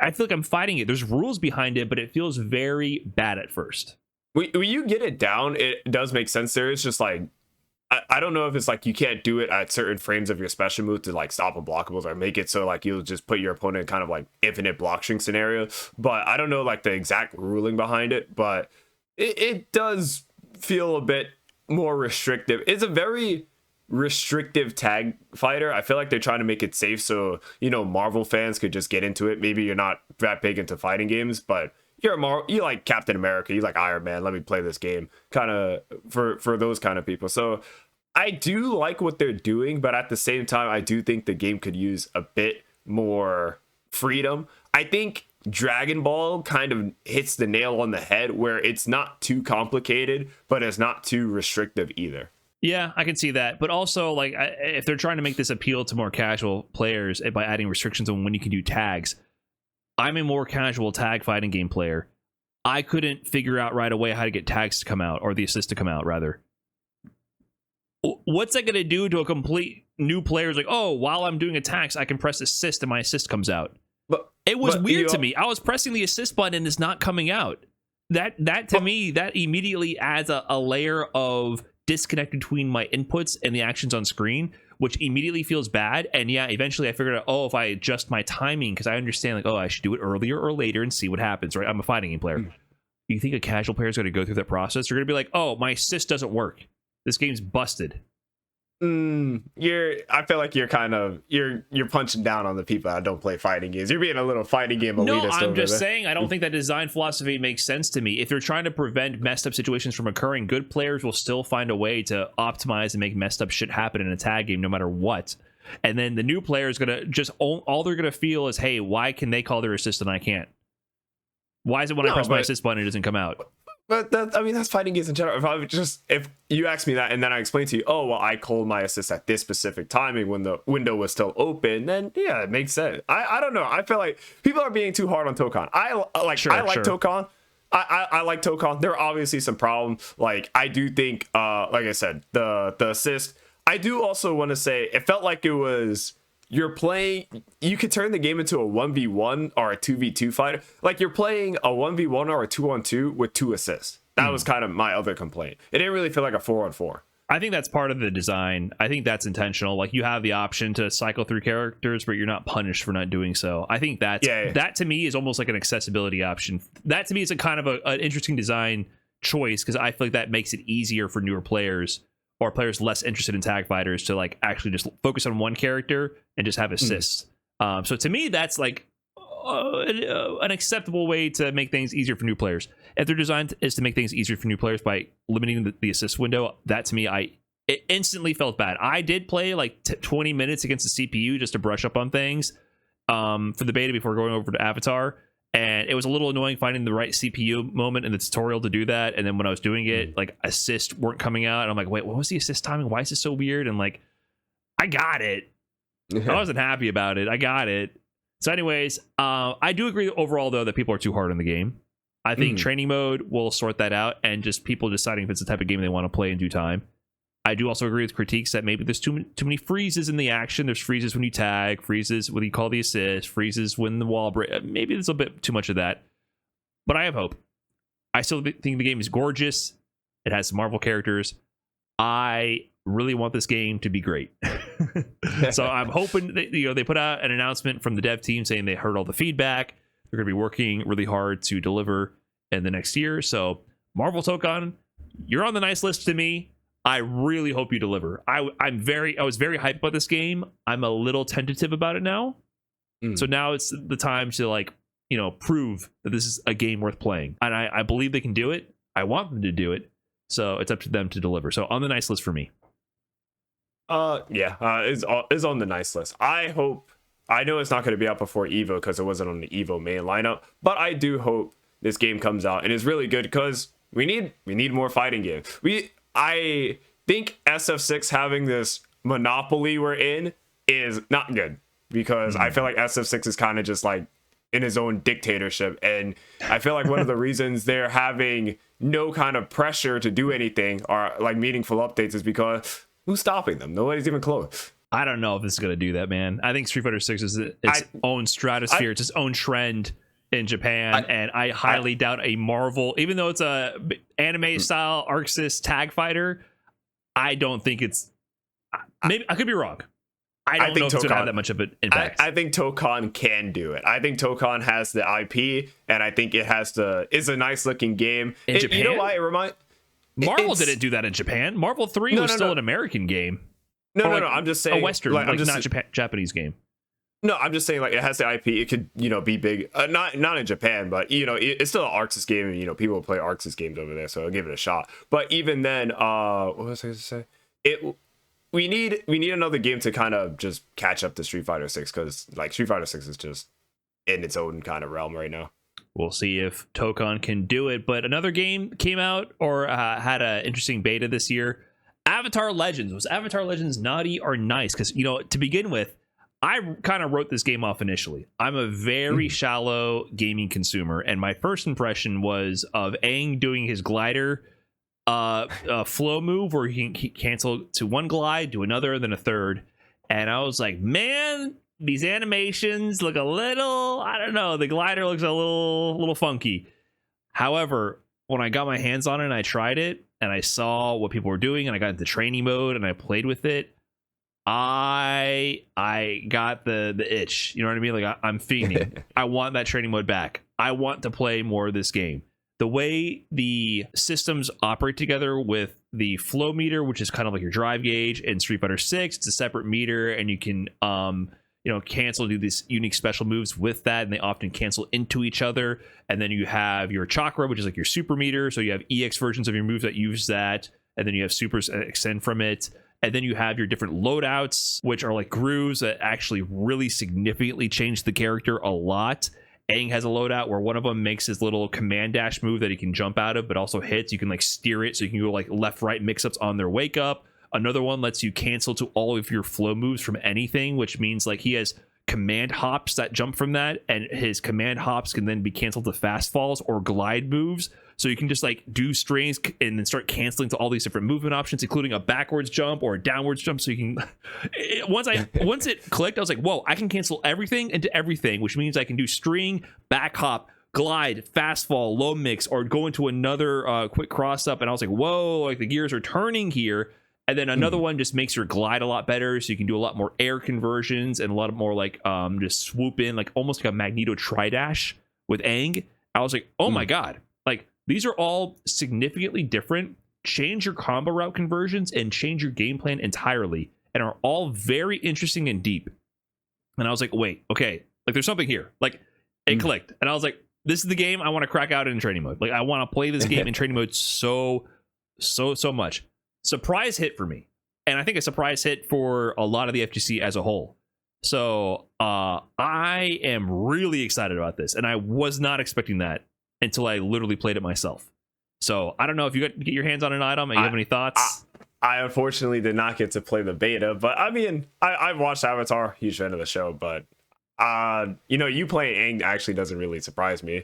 A: I feel like I'm fighting it. There's rules behind it, but it feels very bad at first.
B: When you get it down, it does make sense there. It's just like, I don't know if it's like you can't do it at certain frames of your special move to like stop unblockables or make it so like you'll just put your opponent in kind of like infinite block shrink scenario. But I don't know like the exact ruling behind it, but it does feel a bit more restrictive. It's a very restrictive tag fighter. I feel like they're trying to make it safe so Marvel fans could just get into it. Maybe you're not that big into fighting games, but you like Captain America, you like Iron Man, let me play this game, kind of for those kind of people. So I do like what they're doing, but at the same time I do think the game could use a bit more freedom. I think Dragon Ball kind of hits the nail on the head where it's not too complicated, but it's not too restrictive either.
A: Yeah, I can see that. But also, like, if they're trying to make this appeal to more casual players by adding restrictions on when you can do tags, I'm a more casual tag fighting game player. I couldn't figure out right away how to get tags to come out, or the assist to come out, rather. What's that going to do to a complete new player? It's like, oh, while I'm doing attacks, I can press assist and my assist comes out. It was weird to me. I was pressing the assist button and it's not coming out. That to me, that immediately adds a layer of disconnect between my inputs and the actions on screen, which immediately feels bad. And yeah, eventually I figured out, if I adjust my timing, because I understand like, I should do it earlier or later and see what happens, right? I'm a fighting game player. You think a casual player is going to go through that process? You're going to be like, my assist doesn't work. This game's busted.
B: I feel like you're kind of you're punching down on the people that don't play fighting games. You're being a little fighting game elitist.
A: No, I'm just
B: there.
A: saying I don't think that design philosophy makes sense to me. If they're trying to prevent messed up situations from occurring, good players will still find a way to optimize and make messed up shit happen in a tag game no matter what. And then the new player is gonna just all they're gonna feel is, hey, why can they call their assist and I can't? Why is it when I press my assist button it doesn't come out?
B: But that's fighting games in general. If you ask me that and then I explain to you, I called my assist at this specific timing when the window was still open, then yeah, it makes sense. I don't know. I feel like people are being too hard on Tokon. I like Tokon. I like Tokon. There are obviously some problems. Like I do think, like I said, the assist. I do also want to say it felt like it was. You could turn the game into a 1v1 or a 2v2 fight. Like you're playing a 1v1 or a 2-on-2 with 2 assists. That was kind of my other complaint. It didn't really feel like a 4-on-4.
A: I think that's part of the design. I think that's intentional. Like, you have the option to cycle through characters, but you're not punished for not doing so. I think that to me is almost like an accessibility option. That to me is a kind of an interesting design choice, because I feel like that makes it easier for newer players or players less interested in tag fighters to like actually just focus on one character and just have assists. So to me, that's like an acceptable way to make things easier for new players. If their design is to make things easier for new players by limiting the assist window, that to me, it instantly felt bad. I did play like 20 minutes against the CPU just to brush up on things for the beta before going over to Avatar, and it was a little annoying finding the right CPU moment in the tutorial to do that. And then when I was doing it, like assists weren't coming out, and I'm like, wait, what was the assist timing? Why is this so weird? And like, I got it. I wasn't happy about it. I got it. So anyways, I do agree overall, though, that people are too hard on the game. I think training mode will sort that out, and just people deciding if it's the type of game they want to play in due time. I do also agree with critiques that maybe there's too many freezes in the action. There's freezes when you tag, freezes when you call the assist, freezes when the wall break. Maybe there's a bit too much of that. But I have hope. I still think the game is gorgeous. It has some Marvel characters. I really want this game to be great. So I'm hoping that, they put out an announcement from the dev team saying they heard all the feedback. They're going to be working really hard to deliver in the next year. So Marvel Tokon, you're on the nice list to me. I really hope you deliver. I was very hyped about this game. I'm a little tentative about it now. So now it's the time to prove that this is a game worth playing. And I believe they can do it. I want them to do it. So it's up to them to deliver. So on the nice list for me.
B: Is on the nice list. I know it's not going to be out before Evo because it wasn't on the Evo main lineup, but I do hope this game comes out and is really good, because we need more fighting games. I think SF6 having this monopoly we're in is not good, because I feel like SF6 is kind of just like in his own dictatorship, and I feel like one of the reasons they're having no kind of pressure to do anything or like meaningful updates is because who's stopping them? Nobody's even close.
A: I don't know if it's going to do that, man. I think Street Fighter 6 is its own stratosphere. It's its own trend in Japan, and I highly doubt a Marvel, even though it's a anime style ArcSys tag fighter, I don't think it's... Maybe I could be wrong. I don't know if it's going to have that much of an impact.
B: I think Tokon can do it. I think Tokon has the IP, and I think it's a nice looking game.
A: In Japan?
B: You know why
A: Marvel didn't do that in Japan. Marvel 3 was still an American game.
B: No. I'm just saying
A: a Western, Japanese game.
B: No, I'm just saying, like, it has the IP. It could, be big. Not in Japan, but it's still an ArcSys game, and people will play ArcSys games over there, so I'll give it a shot. But even then, what was I going to say? We need another game to kind of just catch up to Street Fighter 6, because like Street Fighter 6 is just in its own kind of realm right now.
A: We'll see if Tokon can do it. But another game came out or had an interesting beta this year. Avatar Legends. Was Avatar Legends naughty or nice? Because, to begin with, I kind of wrote this game off initially. I'm a very shallow gaming consumer, and my first impression was of Aang doing his glider flow move where he can cancel to one glide, to another, then a third. And I was like, man, these animations look a little, I don't know, the glider looks a little funky. However, when I got my hands on it and I tried it and I saw what people were doing and I got into training mode and I played with it, I got the itch. You know what I mean? Like, I'm fiending. I want that training mode back. I want to play more of this game. The way the systems operate together with the flow meter, which is kind of like your drive gauge in Street Fighter 6, it's a separate meter, and you can cancel, do these unique special moves with that, and they often cancel into each other. And then you have your chakra, which is like your super meter, so you have EX versions of your moves that use that, and then you have supers that extend from it. And then you have your different loadouts, which are like grooves that actually really significantly change the character a lot. Aang has a loadout where one of them makes his little command dash move that he can jump out of, but also hits. You can like steer it, so you can go like left, right mix-ups on their wake up. Another one lets you cancel to all of your flow moves from anything, which means like he has command hops that jump from that, and his command hops can then be canceled to fast falls or glide moves. So you can just like do strings and then start canceling to all these different movement options, including a backwards jump or a downwards jump. So you can once it clicked, I was like, whoa, I can cancel everything into everything, which means I can do string, back hop, glide, fast fall, low mix, or go into another quick cross up. And I was like, whoa, like the gears are turning here. And then another one just makes your glide a lot better, so you can do a lot more air conversions and a lot more like just swoop in, like almost like a Magneto tri-dash with Aang. I was like, oh my god, like these are all significantly different, change your combo route conversions and change your game plan entirely, and are all very interesting and deep. And I was like, wait, okay, like there's something here. Like it clicked, and I was like, this is the game I want to crack out in training mode. Like I want to play this game in training mode so much. Surprise hit for me, and I think a surprise hit for a lot of the FGC as a whole. So I am really excited about this, and I was not expecting that until I literally played it myself. So I don't know if you get your hands on an item and you have any thoughts.
B: I unfortunately did not get to play the beta, but I mean, I've watched Avatar, huge fan of the show, but you playing Aang actually doesn't really surprise me.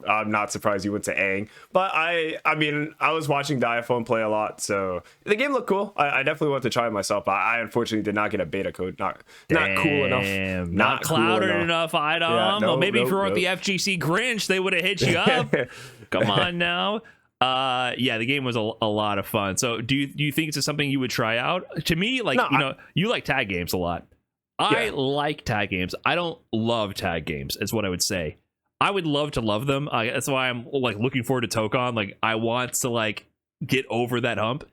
B: I'm not surprised you went to Aang, but I mean, I was watching Diaphone play a lot, so the game looked cool. I definitely want to try it myself, but I unfortunately did not get a beta code. Not cool enough.
A: Not clouded cool enough item. Yeah, well, maybe if you were at the FGC Grinch, they would have hit you up. Come on now. Yeah, the game was a lot of fun. So do you think it's something you would try out? To me, like, you like tag games a lot. I like tag games. I don't love tag games, is what I would say. I would love to love them. That's why I'm like looking forward to Tokon. Like I want to like get over that hump.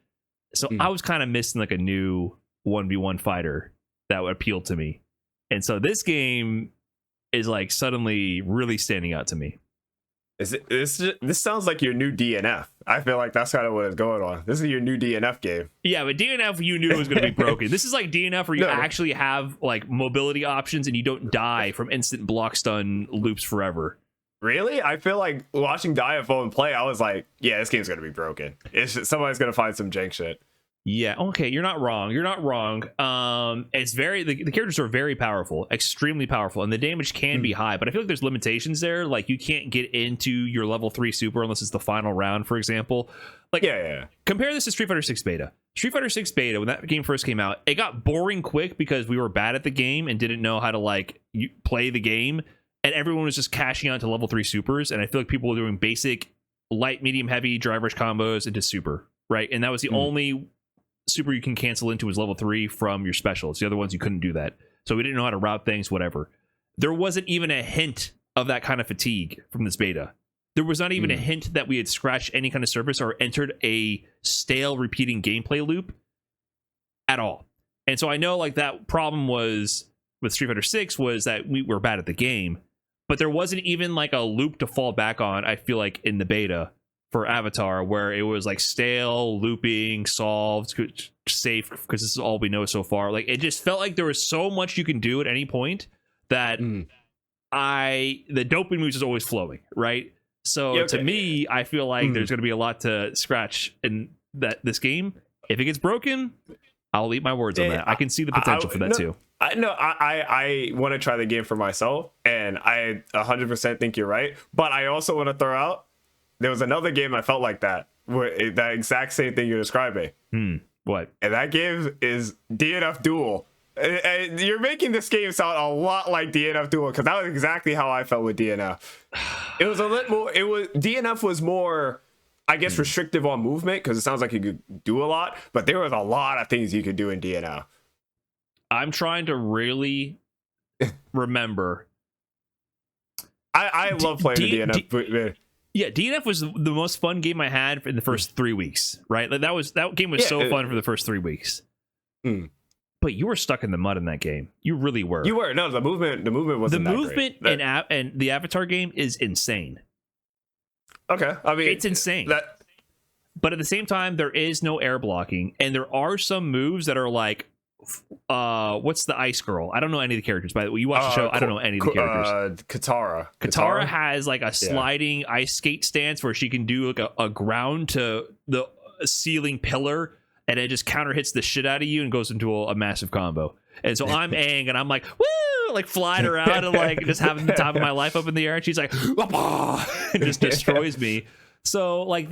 A: So I was kind of missing like a new 1v1 fighter that would appeal to me. And so this game is like suddenly really standing out to me.
B: This sounds like your new DNF. I feel like that's kind of what is going on. This is your new DNF game.
A: Yeah, but DNF you knew was going to be broken. This is like DNF where you actually have like mobility options and you don't die from instant block stun loops forever.
B: Really? I feel like watching Diaphone play, I was like, yeah, this game's going to be broken. Somebody's going to find some jank shit.
A: Yeah, okay, you're not wrong. It's very the characters are very powerful, extremely powerful, and the damage can be high, but I feel like there's limitations there. Like you can't get into your level 3 super unless it's the final round, for example. Like compare this to Street Fighter 6 beta. Street Fighter 6 beta, when that game first came out, it got boring quick because we were bad at the game and didn't know how to like play the game, and everyone was just cashing out to level 3 supers, and I feel like people were doing basic light, medium, heavy drive rush combos into super, right? And that was the only super you can cancel into was level 3 from your specials. The other ones you couldn't do that, so we didn't know how to route things, whatever. There wasn't even a hint of that kind of fatigue from this beta. There was not even a hint that we had scratched any kind of surface or entered a stale repeating gameplay loop at all. And so I know like that problem was with Street Fighter 6 was that we were bad at the game, but there wasn't even like a loop to fall back on, I feel like, in the beta for Avatar, where it was like stale, looping, solved, safe, because this is all we know so far. Like it just felt like there was so much you can do at any point that the dopamine was just always flowing, right? So to me, I feel like there's going to be a lot to scratch in this game. If it gets broken, I'll eat my words on that. I can see the potential for that too.
B: I want to try the game for myself, and I 100% think you're right. But I also want to throw out, there was another game I felt like that exact same thing you're describing.
A: What?
B: And that game is DNF Duel. And you're making this game sound a lot like DNF Duel, because that was exactly how I felt with DNF. It was a little more. DNF was more, I guess, restrictive on movement, because it sounds like you could do a lot, but there was a lot of things you could do in DNF.
A: I'm trying to really remember.
B: I love playing the DNF.
A: Yeah, DNF was the most fun game I had in the first 3 weeks, right? Like that game was so fun for the first 3 weeks. But you were stuck in the mud in that game. You really were.
B: You were. No, the movement wasn't that great.
A: The movement and the Avatar game is insane.
B: Okay, I mean,
A: it's insane. But at the same time, there is no air blocking, and there are some moves that are like, what's the ice girl? I don't know any of the characters. By the way, you watch the show. I don't know any of the characters.
B: Katara
A: has like a sliding ice skate stance where she can do like a ground to the ceiling pillar, and it just counter hits the shit out of you and goes into a massive combo. And so I'm Aang, and I'm like, woo, like flying around and like just having the time of my life up in the air, and she's like, and just destroys me. So like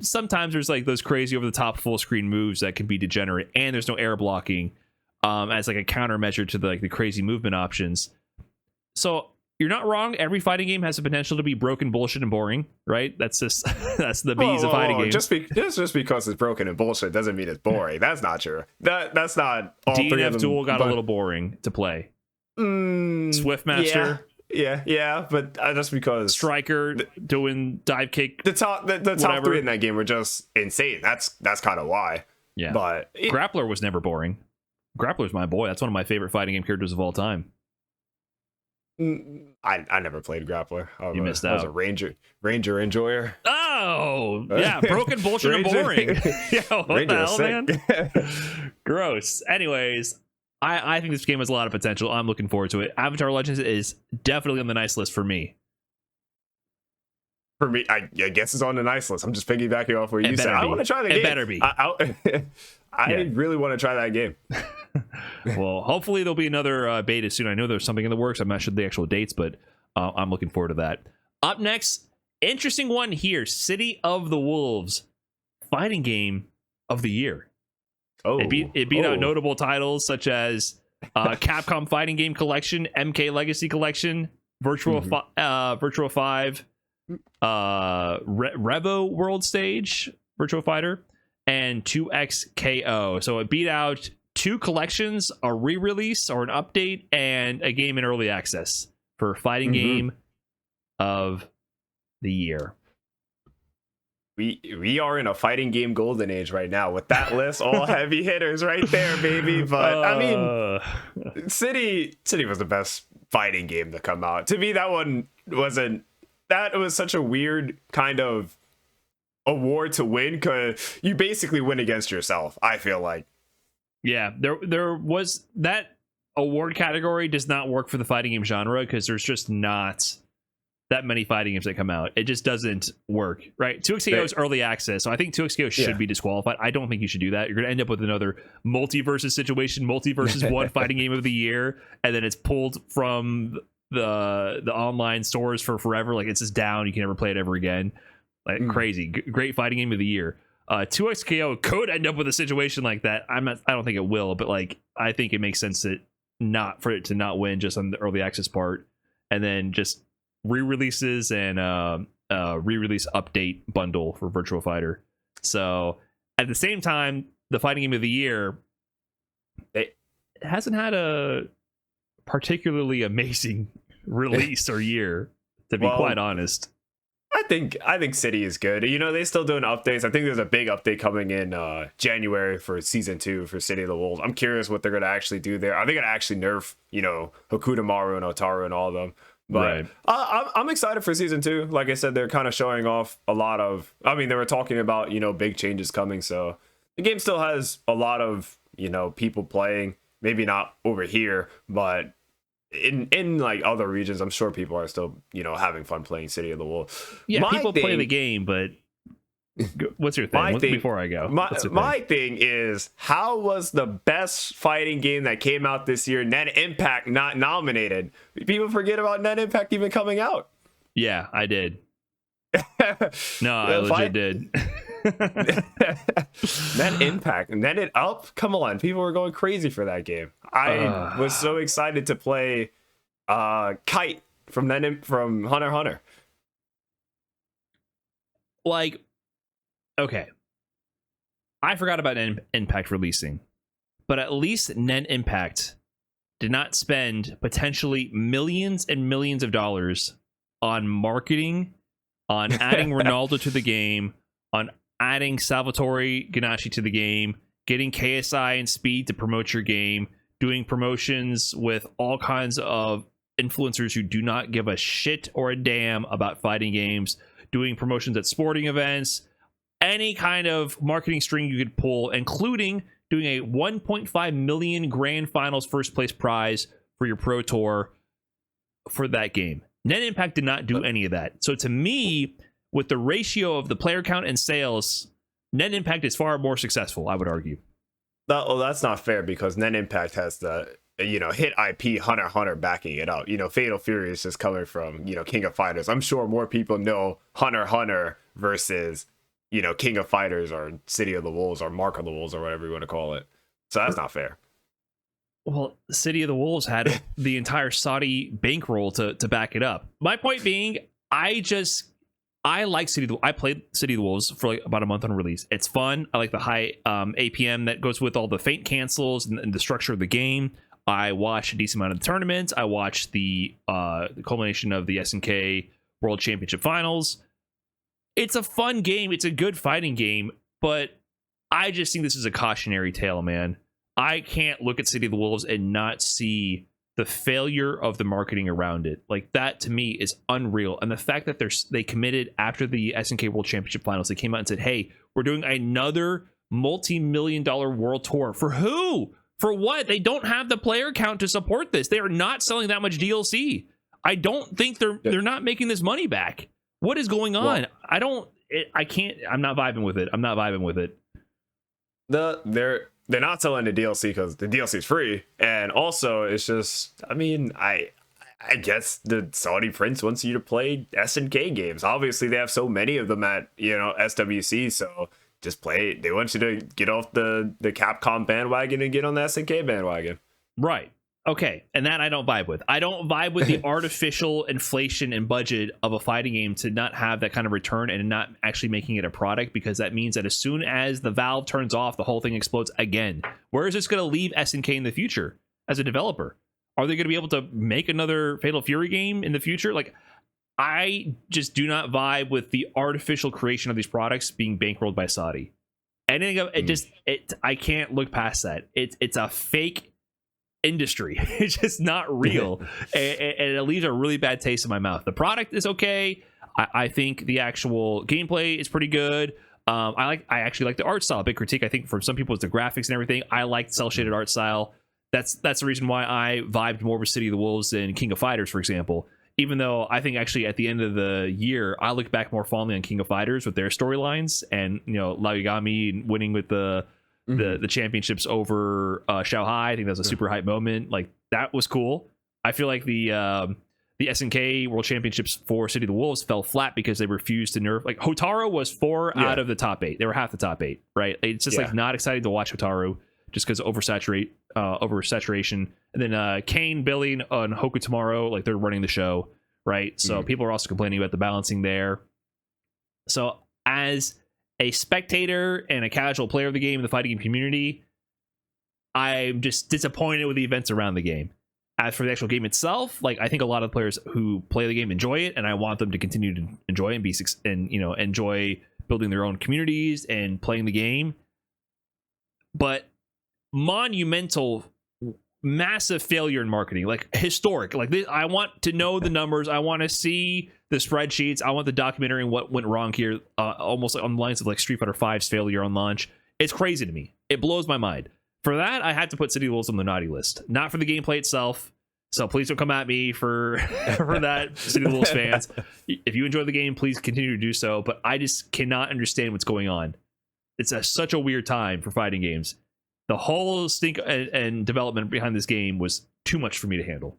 A: sometimes there's like those crazy over the top full screen moves that can be degenerate, and there's no air blocking as like a countermeasure to the crazy movement options. So you're not wrong. Every fighting game has the potential to be broken, bullshit, and boring, right? That's just that's the bees of fighting games.
B: Just because it's broken and bullshit doesn't mean it's boring. That's not true. That's not all three of them.
A: DNF Duel got a little boring to play. Swiftmaster.
B: Yeah, but just because
A: Striker doing dive kick.
B: The top three in that game were just insane. That's kind of why.
A: Yeah,
B: but
A: Grappler was never boring. Grappler's my boy. That's one of my favorite fighting game characters of all time.
B: I never played Grappler.
A: You missed out.
B: I was a Ranger enjoyer.
A: Oh, yeah. Broken, bullshit, and boring. Yo, what the hell, man? Gross. Anyways, I think this game has a lot of potential. I'm looking forward to it. Avatar Legends is definitely on the nice list for me.
B: For me, I guess it's on the nice list. I'm just piggybacking off where you said. I want to try the game.
A: It better be.
B: I really want to try that game.
A: Well, hopefully there'll be another beta soon. I know there's something in the works. I'm not sure the actual dates, but I'm looking forward to that. Up next, interesting one here. City of the Wolves, fighting game of the year.
B: Oh,
A: it beat out notable titles such as Capcom Fighting Game Collection, MK Legacy Collection, Virtua 5, Revo World Stage, Virtua Fighter, and 2XKO. So it beat out 2 collections, a re-release or an update, and a game in early access for fighting game of the year.
B: We are in a fighting game golden age right now with that list, all heavy hitters right there, baby. But I mean, City was the best fighting game to come out. To me, that one wasn't. That was such a weird kind of award to win because you basically win against yourself. I feel like.
A: Yeah, there was that award category does not work for the fighting game genre because there's just not that many fighting games that come out. It just doesn't work, right? 2XKO is early access, so I think 2XKO should be disqualified. I don't think you should do that. You're going to end up with another multiversus situation, multiversus one fighting game of the year, and then it's pulled from the online stores for forever. Like it's just down. You can never play it ever again. Like crazy. Great fighting game of the year. 2XKO could end up with a situation like that. I don't think it will, but like I think it makes sense that for it to not win just on the early access part, and then just re-releases and re-release update bundle for Virtua Fighter. So at the same time, the fighting game of the year, it hasn't had a particularly amazing release or year, to be quite honest.
B: I think City is good. You know, they're still doing updates. I think there's a big update coming in January for season 2 for City of the Wolves. I'm curious what they're going to actually do there. Are they going to actually nerf, Hakudamaru and Otaru and all of them? But I'm excited for season 2. Like I said, they're kind of showing off a lot of. I mean, they were talking about big changes coming. So the game still has a lot of people playing. Maybe not over here, but in like other regions, I'm sure people are still having fun playing City of the Wolves.
A: Yeah, people play the game, but what's your thing? Before I go,
B: my thing is, how was the best fighting game that came out this year, Net Impact, not nominated? People forget about Net Impact even coming out.
A: Yeah, I did. No, I legit did.
B: Net Impact, Net It Up. Come on, people were going crazy for that game. I was so excited to play Kite from Hunter x Hunter.
A: Like, okay, I forgot about Net Impact releasing, but at least Net Impact did not spend potentially millions and millions of dollars on marketing, on adding Ronaldo to the game, on adding Salvatore Ganassi to the game, getting KSI and Speed to promote your game, doing promotions with all kinds of influencers who do not give a shit or a damn about fighting games, doing promotions at sporting events, any kind of marketing string you could pull, including doing a 1.5 million grand finals first place prize for your pro tour for that game. Net Impact did not do any of that. So to me, with the ratio of the player count and sales, Net Impact is far more successful, I would argue.
B: That's not fair because Net Impact has the hit IP Hunter x Hunter backing it up. Fatal Fury is just coming from King of Fighters. I'm sure more people know Hunter x Hunter versus King of Fighters or City of the Wolves or Mark of the Wolves or whatever you want to call it. So that's not fair.
A: Well, City of the Wolves had the entire Saudi bankroll to back it up. My point being, I like I played City of the Wolves for like about a month on release. It's fun. I like the high APM that goes with all the feint cancels and the structure of the game. I watched a decent amount of the tournaments. I watched the culmination of the SNK World Championship Finals. It's a fun game. It's a good fighting game, but I just think this is a cautionary tale, man. I can't look at City of the Wolves and not see the failure of the marketing around it. Like, that to me is unreal. And the fact that they committed after the SNK World Championship Finals, they came out and said, hey, we're doing another multi-million-dollar world tour. For who? For what? They don't have the player count to support this. They are not selling that much DLC. I don't think they're not making this money back. What is going on? Well, I'm not vibing with it.
B: They're not selling the DLC because the DLC is free, and also it's just, I mean, I guess the Saudi prince wants you to play SNK games. Obviously, they have so many of them at SWC, so just play it. They want you to get off the Capcom bandwagon and get on the SNK bandwagon.
A: Right. Okay, and that I don't vibe with. I don't vibe with the artificial inflation and budget of a fighting game to not have that kind of return and not actually making it a product, because that means that as soon as the valve turns off, the whole thing explodes again. Where is this going to leave SNK in the future as a developer? Are they going to be able to make another Fatal Fury game in the future? Like, I just do not vibe with the artificial creation of these products being bankrolled by Saudi. Anything of it, I can't look past that. It's a fake industry. It's just not real, and it leaves a really bad taste in my mouth. The product is okay. I think the actual gameplay is pretty good. I actually like the art style. Big critique, I think, from some people is the graphics and everything. I like cel shaded art style. That's the reason why I vibed more with City of the Wolves than King of Fighters, for example. Even though I think actually at the end of the year, I look back more fondly on King of Fighters with their storylines, and Lao Yagami winning with the championships over Xiao Hai. I think that was a super hype moment. Like, that was cool. I feel like the SNK World Championships for City of the Wolves fell flat because they refused to nerf. Like, Hotaru was 4 out of the top 8. They were half the top 8, right? It's just like not exciting to watch Hotaru just because oversaturation. And then Kane, Billy, and Hoku tomorrow, like, they're running the show, right? So people are also complaining about the balancing there. So as a spectator and a casual player of the game in the fighting game community, I'm just disappointed with the events around the game. As for the actual game itself, like, I think a lot of players who play the game enjoy it, and I want them to continue to enjoy and enjoy building their own communities and playing the game. But monumental, massive failure in marketing, like historic. Like, this, I want to know the numbers. I want to see the spreadsheets. I want the documentary and what went wrong here. Almost like on the lines of like Street Fighter V's failure on launch. It's crazy to me. It blows my mind. For that, I had to put City of the Wolves on the naughty list, not for the gameplay itself. So please don't come at me for that, City of the Wolves fans. If you enjoy the game, please continue to do so. But I just cannot understand what's going on. It's such a weird time for fighting games. The whole stink and development behind this game was too much for me to handle.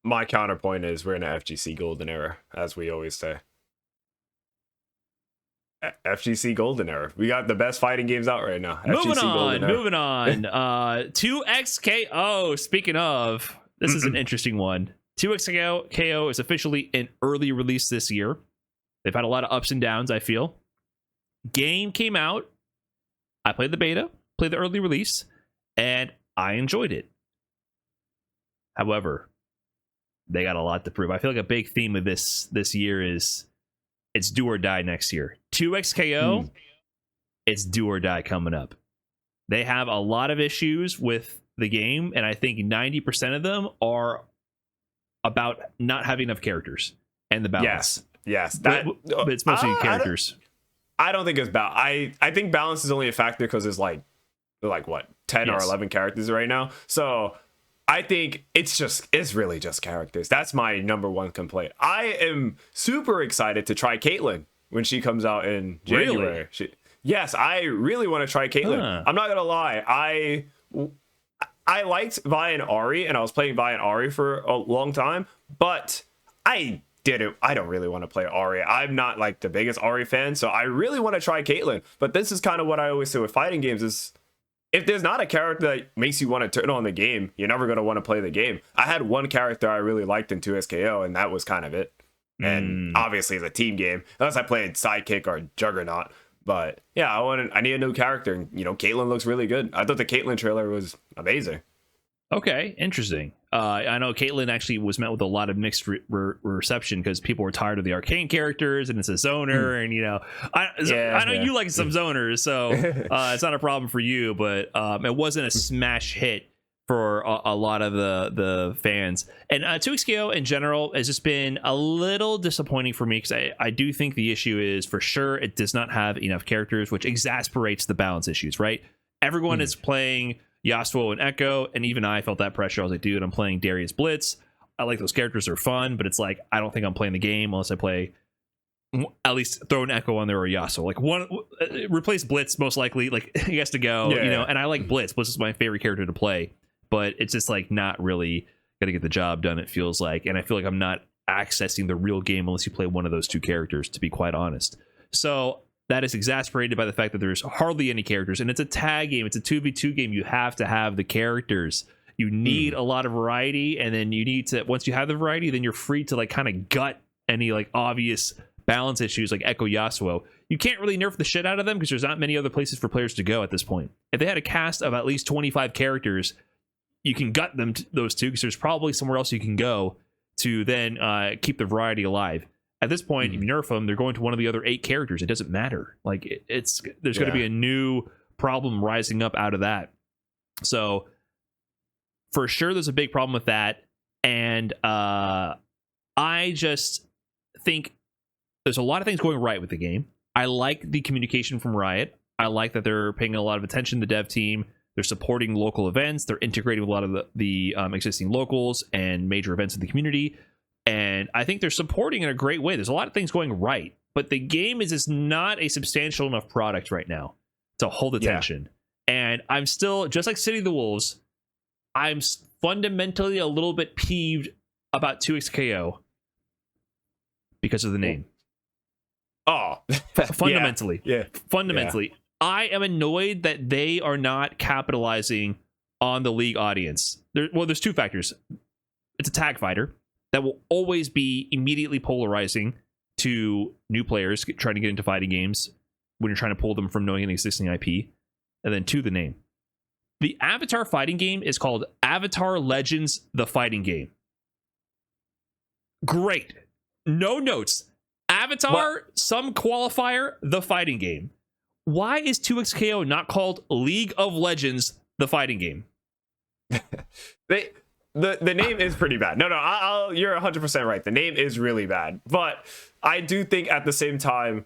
B: My counterpoint is we're in an FGC golden era, as we always say. FGC golden era. We got the best fighting games out right now.
A: Moving on. 2XKO. Speaking of, this is an interesting one. 2XKO is officially an early release this year. They've had a lot of ups and downs, I feel. Game came out. I played the beta, played the early release, and I enjoyed it. However, they got a lot to prove. I feel like a big theme of this year is it's do or die next year. 2XKO, it's do or die coming up. They have a lot of issues with the game, and I think 90% of them are about not having enough characters and the balance.
B: Yes.
A: It's mostly characters.
B: I don't think it's I think balance is only a factor because there's like what, 10 or 11 characters right now. So I think it's really just characters. That's my number one complaint. I am super excited to try Caitlyn when she comes out in January.
A: Really?
B: Yes, I really want to try Caitlyn. I'm not gonna lie. I liked Vi and Ari, and I was playing Vi and Ari for a long time, but I don't really want to play Ari. I'm not like the biggest Ari fan, so I really want to try Caitlyn. But this is kind of what I always say with fighting games is if there's not a character that makes you want to turn on the game, you're never going to want to play the game. I had one character I really liked in 2XKO, and that was kind of it. And obviously, it's a team game, unless I played Sidekick or Juggernaut. But yeah, I need a new character. And, Caitlyn looks really good. I thought the Caitlyn trailer was amazing.
A: Okay, interesting. I know Caitlyn actually was met with a lot of mixed reception because people were tired of the arcane characters, and it's a zoner, and I know you like some zoners, so it's not a problem for you, but it wasn't a smash hit for a lot of the fans. And 2XKO in general has just been a little disappointing for me because I do think the issue is, for sure, it does not have enough characters, which exasperates the balance issues, right? Everyone is playing Yasuo and Echo, and even I felt that pressure. I was like, dude, I'm playing Darius Blitz. I like those characters, they're fun, but it's like, I don't think I'm playing the game unless I play, at least throw an Echo on there or a Yasuo. Like, one, replace Blitz, most likely, like, he has to go, and I like Blitz. Blitz is my favorite character to play, but it's just like not really gonna get the job done, it feels like. And I feel like I'm not accessing the real game unless you play one of those two characters, to be quite honest. So that is exasperated by the fact that there's hardly any characters, and it's a tag game, it's a 2v2 game. You have to have the characters. You need a lot of variety, and then you need to, once you have the variety, then you're free to like kind of gut any like obvious balance issues like Echo Yasuo. You can't really nerf the shit out of them because there's not many other places for players to go at this point. If they had a cast of at least 25 characters, you can gut them those two, because there's probably somewhere else you can go to then keep the variety alive. At this point, if you nerf them, they're going to one of the other 8 characters. It doesn't matter. Like, there's going to be a new problem rising up out of that. So for sure, there's a big problem with that. And I just think there's a lot of things going right with the game. I like the communication from Riot. I like that they're paying a lot of attention to the dev team. They're supporting local events. They're integrating with a lot of the existing locals and major events in the community. And I think they're supporting in a great way. There's a lot of things going right, but the game is just not a substantial enough product right now to hold attention. And I'm still, just like City of the Wolves, I'm fundamentally a little bit peeved about 2XKO because of the name.
B: Oh,
A: fundamentally.
B: Fundamentally.
A: I am annoyed that they are not capitalizing on the League audience. There's two factors. It's a tag fighter that will always be immediately polarizing to new players trying to get into fighting games when you're trying to pull them from knowing an existing IP. And then 2, the name. The Avatar fighting game is called Avatar Legends, the fighting game. Great. No notes. Avatar, some qualifier, the fighting game. Why is 2XKO not called League of Legends, the fighting game?
B: The name is pretty bad. No, you're 100% right. The name is really bad. But I do think at the same time,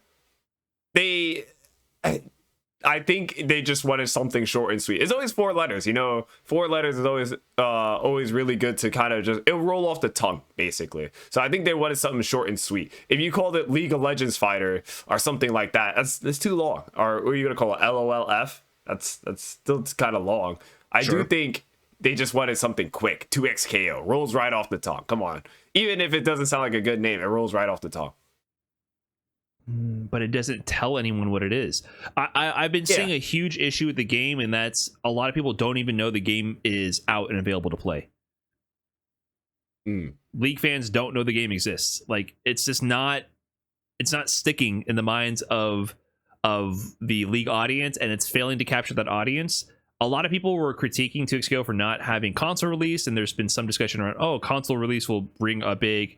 B: I think they just wanted something short and sweet. It's always 4 letters, 4 letters is always really good to kind of it'll roll off the tongue, basically. So I think they wanted something short and sweet. If you called it League of Legends Fighter or something like that, that's too long. Or what are you gonna call it? LOLF? That's still kind of long. I do think they just wanted something quick. 2XKO rolls right off the tongue. Come on. Even if it doesn't sound like a good name, it rolls right off the tongue.
A: But it doesn't tell anyone what it is. I've been seeing a huge issue with the game, and that's a lot of people don't even know the game is out and available to play. League fans don't know the game exists. Like, it's just not sticking in the minds of the League audience, and it's failing to capture that audience. A lot of people were critiquing 2XKO for not having console release, and there's been some discussion around, console release will bring a big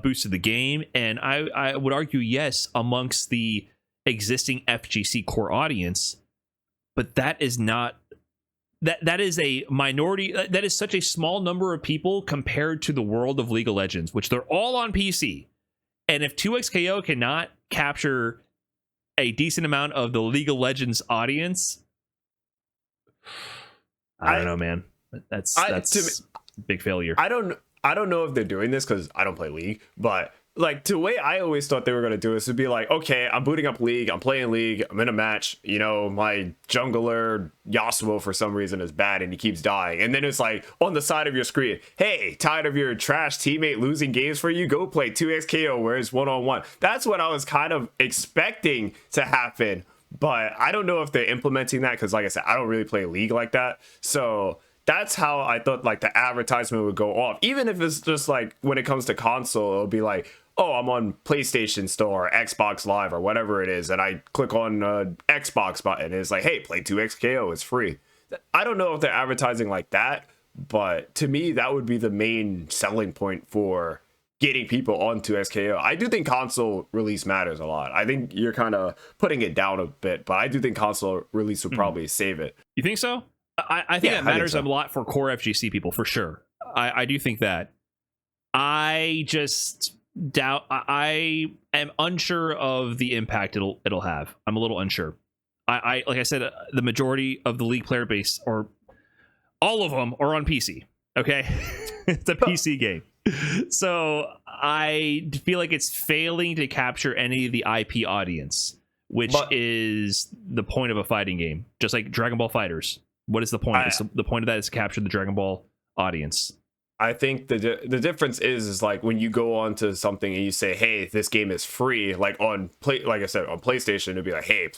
A: boost to the game. And I would argue yes, amongst the existing FGC core audience, but that is not that is a minority. That is such a small number of people compared to the world of League of Legends, which they're all on PC. And if 2XKO cannot capture a decent amount of the League of Legends audience, I don't know, man. That's big failure.
B: I don't know if they're doing this because I don't play League, but like the way I always thought they were going to do this would be like, okay, I'm booting up League, I'm playing League, I'm in a match, my jungler Yasuo for some reason is bad and he keeps dying, and then it's like on the side of your screen, hey, tired of your trash teammate losing games for you, go play 2XKO where it's 1-on-1. That's what I was kind of expecting to happen, but I don't know if they're implementing that because, like I said, I don't really play League like that. So that's how I thought like the advertisement would go off. Even if it's just like when it comes to console, it'll be like, oh, I'm on PlayStation Store or Xbox Live or whatever it is, and I click on Xbox button, and it's like, hey, play 2XKO, it's free. I don't know if they're advertising like that, but to me, that would be the main selling point for getting people onto SKO. I do think console release matters a lot. I think you're kind of putting it down a bit, but I do think console release would probably save it.
A: You think so? I think that matters a lot for core FGC people, for sure. I do think that. I just doubt. I am unsure of the impact it'll have. I'm a little unsure. I like I said, the majority of the League player base, or all of them, are on PC. Okay, it's a PC game. So I feel like it's failing to capture any of the IP audience, which is the point of a fighting game. Just like Dragon Ball Fighters. What is the point? The point of that is to capture the Dragon Ball audience.
B: I think the difference is like when you go on to something and you say, hey, this game is free, like on like I said, on PlayStation, it'd be like, hey,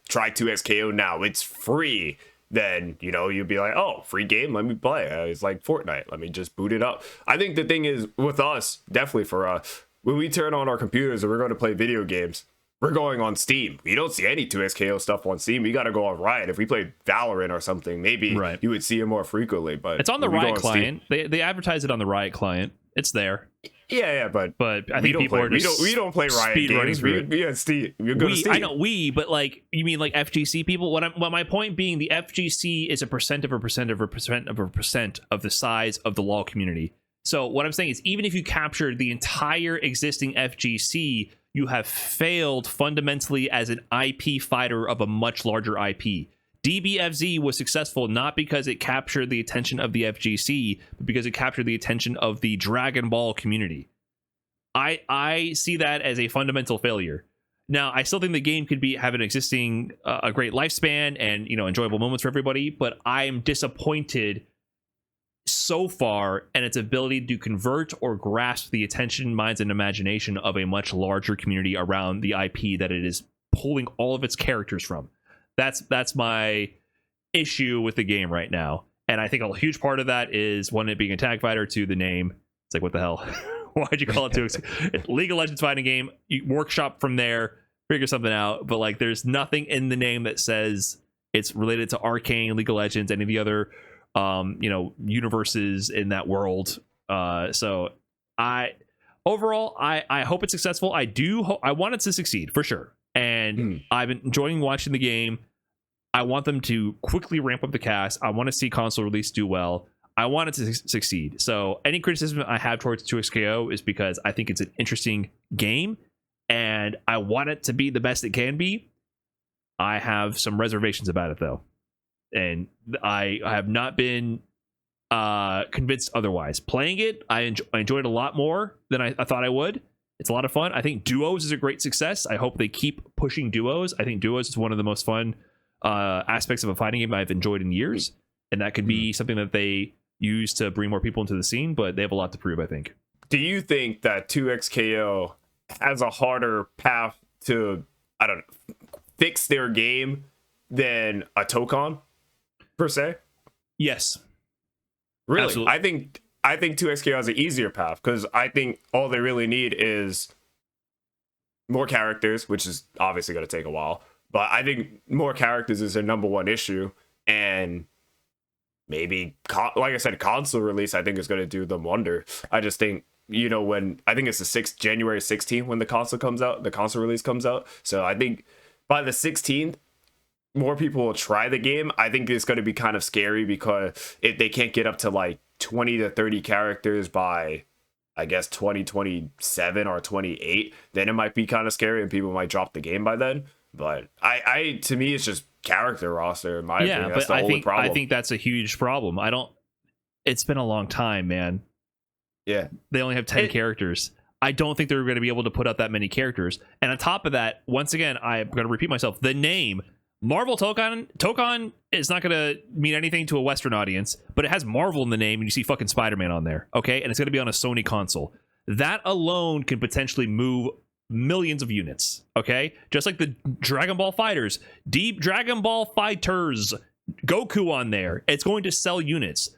B: try 2XKO now, it's free. Then, you know, you'd be like, oh, free game, let me play. It's like Fortnite, let me just boot it up. I think the thing is with us, definitely for us, when we turn on our computers and we're going to play video games, we're going on Steam. You don't see any 2XKO stuff on Steam. You got to go on Riot. If we played Valorant or something, maybe you would see it more frequently. But
A: it's on the Riot client. They advertise it on the Riot client. It's there.
B: Yeah, but
A: I think people are just
B: we don't play Riot games. We on Steam. We go to Steam.
A: I know but like, you mean like FGC people? What my point being, the FGC is a percent of the size of the LoL community. So what I'm saying is, even if you captured the entire existing FGC, you have failed fundamentally as an IP fighter of a much larger IP. DBFZ was successful not because it captured the attention of the FGC, but because it captured the attention of the Dragon Ball community. I see that as a fundamental failure. Now, I still think the game could have an existing a great lifespan and, you know, enjoyable moments for everybody, but I am disappointed so far in its ability to convert or grasp the attention, minds, and imagination of a much larger community around the IP that it is pulling all of its characters from. That's my issue with the game right now. And I think a huge part of that is, one, it being a tag fighter, two, the name. It's like, what the hell? Why'd you call it it's League of Legends fighting game? You workshop from there, figure something out. But like, there's nothing in the name that says it's related to Arcane, League of Legends, any of the other universes in that world. So I hope it's successful. I want it to succeed for sure. And I've been enjoying watching the game. I want them to quickly ramp up the cast. I want to see console release do well. I want it to succeed. So any criticism I have towards 2XKO is because I think it's an interesting game and I want it to be the best it can be. I have some reservations about it though. And I have not been convinced otherwise. Playing it, I enjoyed a lot more than I thought I would. It's a lot of fun. I think Duos is a great success. I hope they keep pushing Duos. I think Duos is one of the most fun aspects of a fighting game I've enjoyed in years. And that could be something that they use to bring more people into the scene, but they have a lot to prove, I think.
B: Do you think that 2XKO has a harder path to, fix their game than a Tokon, per se?
A: Yes.
B: Really?
A: Absolutely.
B: I think 2XKO has an easier path because I think all they really need is more characters, which is obviously going to take a while. But I think more characters is their number one issue. And maybe, like I said, console release, I think is going to do them wonder. I just think, when I think it's the January 16th when the console comes out, the console release comes out. So I think by the 16th, more people will try the game. I think it's going to be kind of scary because if they can't get up to like 20 to 30 characters by, I guess, 2027 or 28, then it might be kind of scary and people might drop the game by then. But to me, it's just character roster in my opinion. That's the only problem.
A: I think that's a huge problem. It's been a long time, man.
B: Yeah.
A: They only have 10 characters. I don't think they're going to be able to put out that many characters. And on top of that, once again, I'm going to repeat myself. The name Marvel Tokon is not going to mean anything to a Western audience, but it has Marvel in the name and you see fucking Spider-Man on there. Okay. And it's going to be on a Sony console. That alone can potentially move millions of units. Okay, just like the Dragon Ball Fighters, Deep Dragon Ball Fighters, Goku on there, it's going to sell units.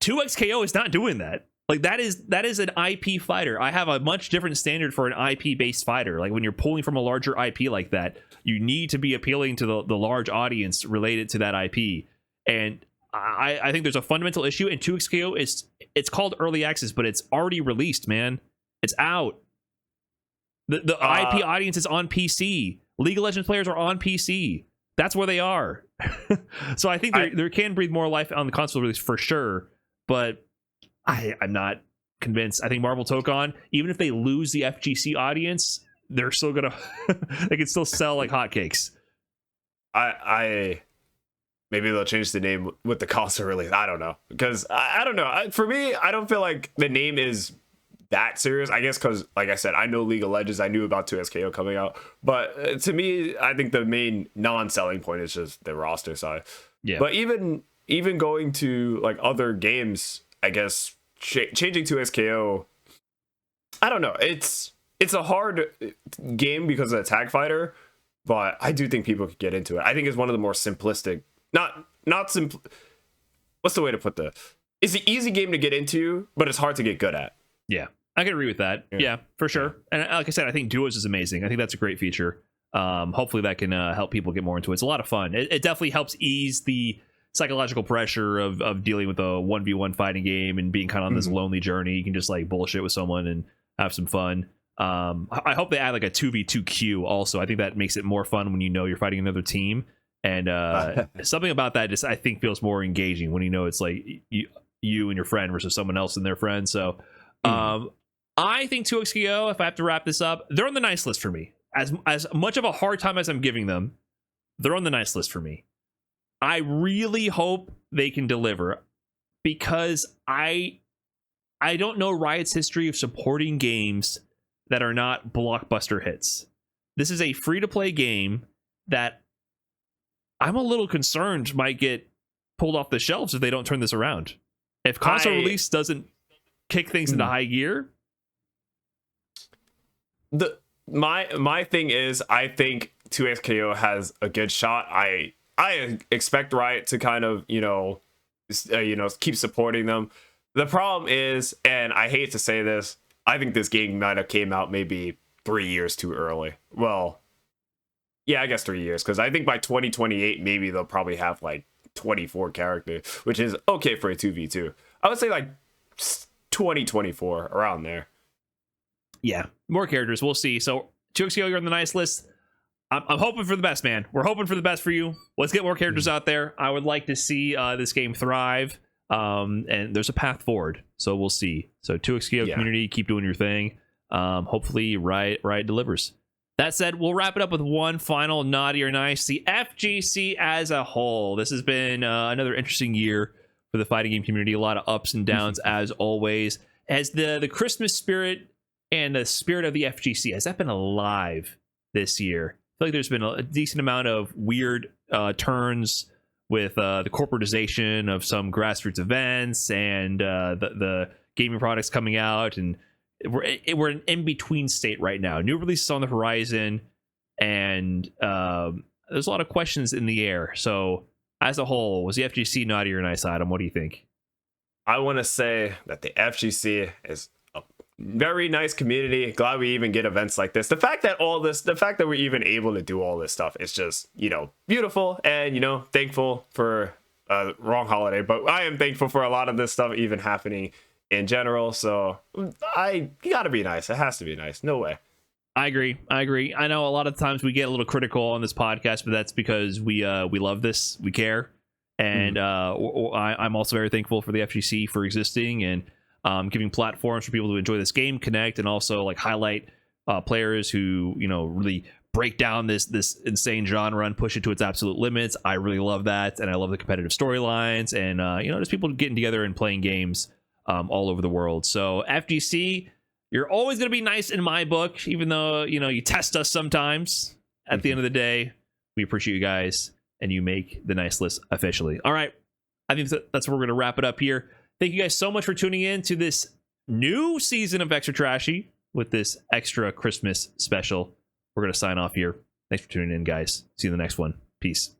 A: 2XKO is not doing that. Like that is an IP fighter. I have a much different standard for an IP based fighter. Like when you're pulling from a larger IP like that, you need to be appealing to the large audience related to that IP. And I think there's a fundamental issue. And 2XKO it's called early access, but it's already released, man. It's out. The IP audience is on PC. League of Legends players are on PC. That's where they are. So I think there can breathe more life on the console release for sure. But I'm not convinced. I think Marvel Tokon, even if they lose the FGC audience, they're still gonna they can still sell like hotcakes.
B: I maybe they'll change the name with the console release. I don't know, because I don't know. For me, I don't feel like the name is that serious. I guess because, like I said, I know League of Legends. I knew about 2SKO coming out, but to me, I think the main non-selling point is just the roster size. Yeah. But even going to like other games, I guess changing to SKO, I don't know. It's a hard game because of the tag fighter, but I do think people could get into it. I think it's one of the more simplistic, not simple. What's the way to put this? It's an easy game to get into, but it's hard to get good at.
A: Yeah, I can agree with that. Yeah, for sure. And like I said, I think duos is amazing. I think that's a great feature. Hopefully that can help people get more into it. It's a lot of fun. It definitely helps ease the psychological pressure of dealing with a 1v1 fighting game and being kind of on this lonely journey. You can just like bullshit with someone and have some fun. I hope they add like a 2v2 queue also. I think that makes it more fun when you know you're fighting another team. And something about that just I think feels more engaging when you know it's like you and your friend versus someone else and their friend. So I think 2XKO, if I have to wrap this up, they're on the nice list for me. As much of a hard time as I'm giving them, they're on the nice list for me. I really hope they can deliver, because I don't know Riot's history of supporting games that are not blockbuster hits. This is a free-to-play game that I'm a little concerned might get pulled off the shelves if they don't turn this around. If console release doesn't kick things into high gear.
B: My thing is, I think 2XKO has a good shot. I expect Riot to kind of, keep supporting them. The problem is, and I hate to say this, I think this game might have came out maybe 3 years too early. Well, yeah, I guess 3 years, because I think by 2028, maybe they'll probably have like 24 characters, which is okay for a 2v2. I would say like 2024, around there.
A: Yeah, more characters. We'll see. So 2XKO, you're on the nice list. I'm hoping for the best, man. We're hoping for the best for you. Let's get more characters out there. I would like to see this game thrive. And there's a path forward. So we'll see. So 2XKO community, keep doing your thing. Hopefully Riot delivers. That said, we'll wrap it up with one final naughty or nice. The FGC as a whole. This has been another interesting year for the fighting game community. A lot of ups and downs as always. As the Christmas spirit and the spirit of the FGC, has that been alive this year? I feel like there's been a decent amount of weird turns with the corporatization of some grassroots events and the gaming products coming out, and we're an in-between state right now. New releases on the horizon, and there's a lot of questions in the air. So as a whole, was the FGC naughty or nice, Adam? What do you think?
B: I want to say that the FGC is a very nice community. Glad we even get events like this. The fact that we're even able to do all this stuff is just, beautiful, and, thankful for wrong holiday, but I am thankful for a lot of this stuff even happening in general. So you gotta be nice. It has to be nice. No way.
A: I agree. I know a lot of times we get a little critical on this podcast, but that's because we love this, we care, and I'm also very thankful for the FGC for existing and giving platforms for people to enjoy this game, connect, and also like highlight players who really break down this insane genre and push it to its absolute limits. I really love that, and I love the competitive storylines and just people getting together and playing games all over the world. So FGC, you're always going to be nice in my book, even though you test us sometimes. At the end of the day, we appreciate you guys, and you make the nice list officially. All right, I think that's where we're going to wrap it up here. Thank you guys so much for tuning in to this new season of Extra Trashy. with this extra Christmas special. We're going to sign off here. Thanks for tuning in, guys. See you in the next one. Peace.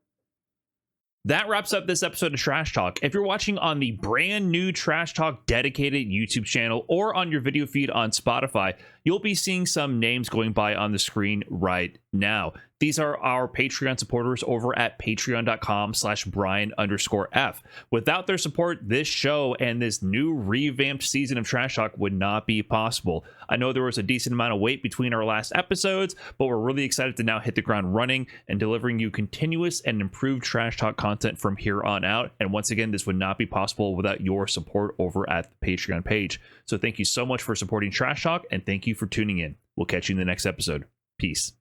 A: That wraps up this episode of Trash Talk. If you're watching on the brand new Trash Talk dedicated YouTube channel or on your video feed on Spotify, you'll be seeing some names going by on the screen right now. These are our Patreon supporters over at patreon.com/Brian_F. Without their support, this show and this new revamped season of Trash Talk would not be possible. I know there was a decent amount of wait between our last episodes, but we're really excited to now hit the ground running and delivering you continuous and improved Trash Talk content from here on out. And once again, this would not be possible without your support over at the Patreon page. So thank you so much for supporting Trash Talk, and thank you for tuning in. We'll catch you in the next episode. Peace.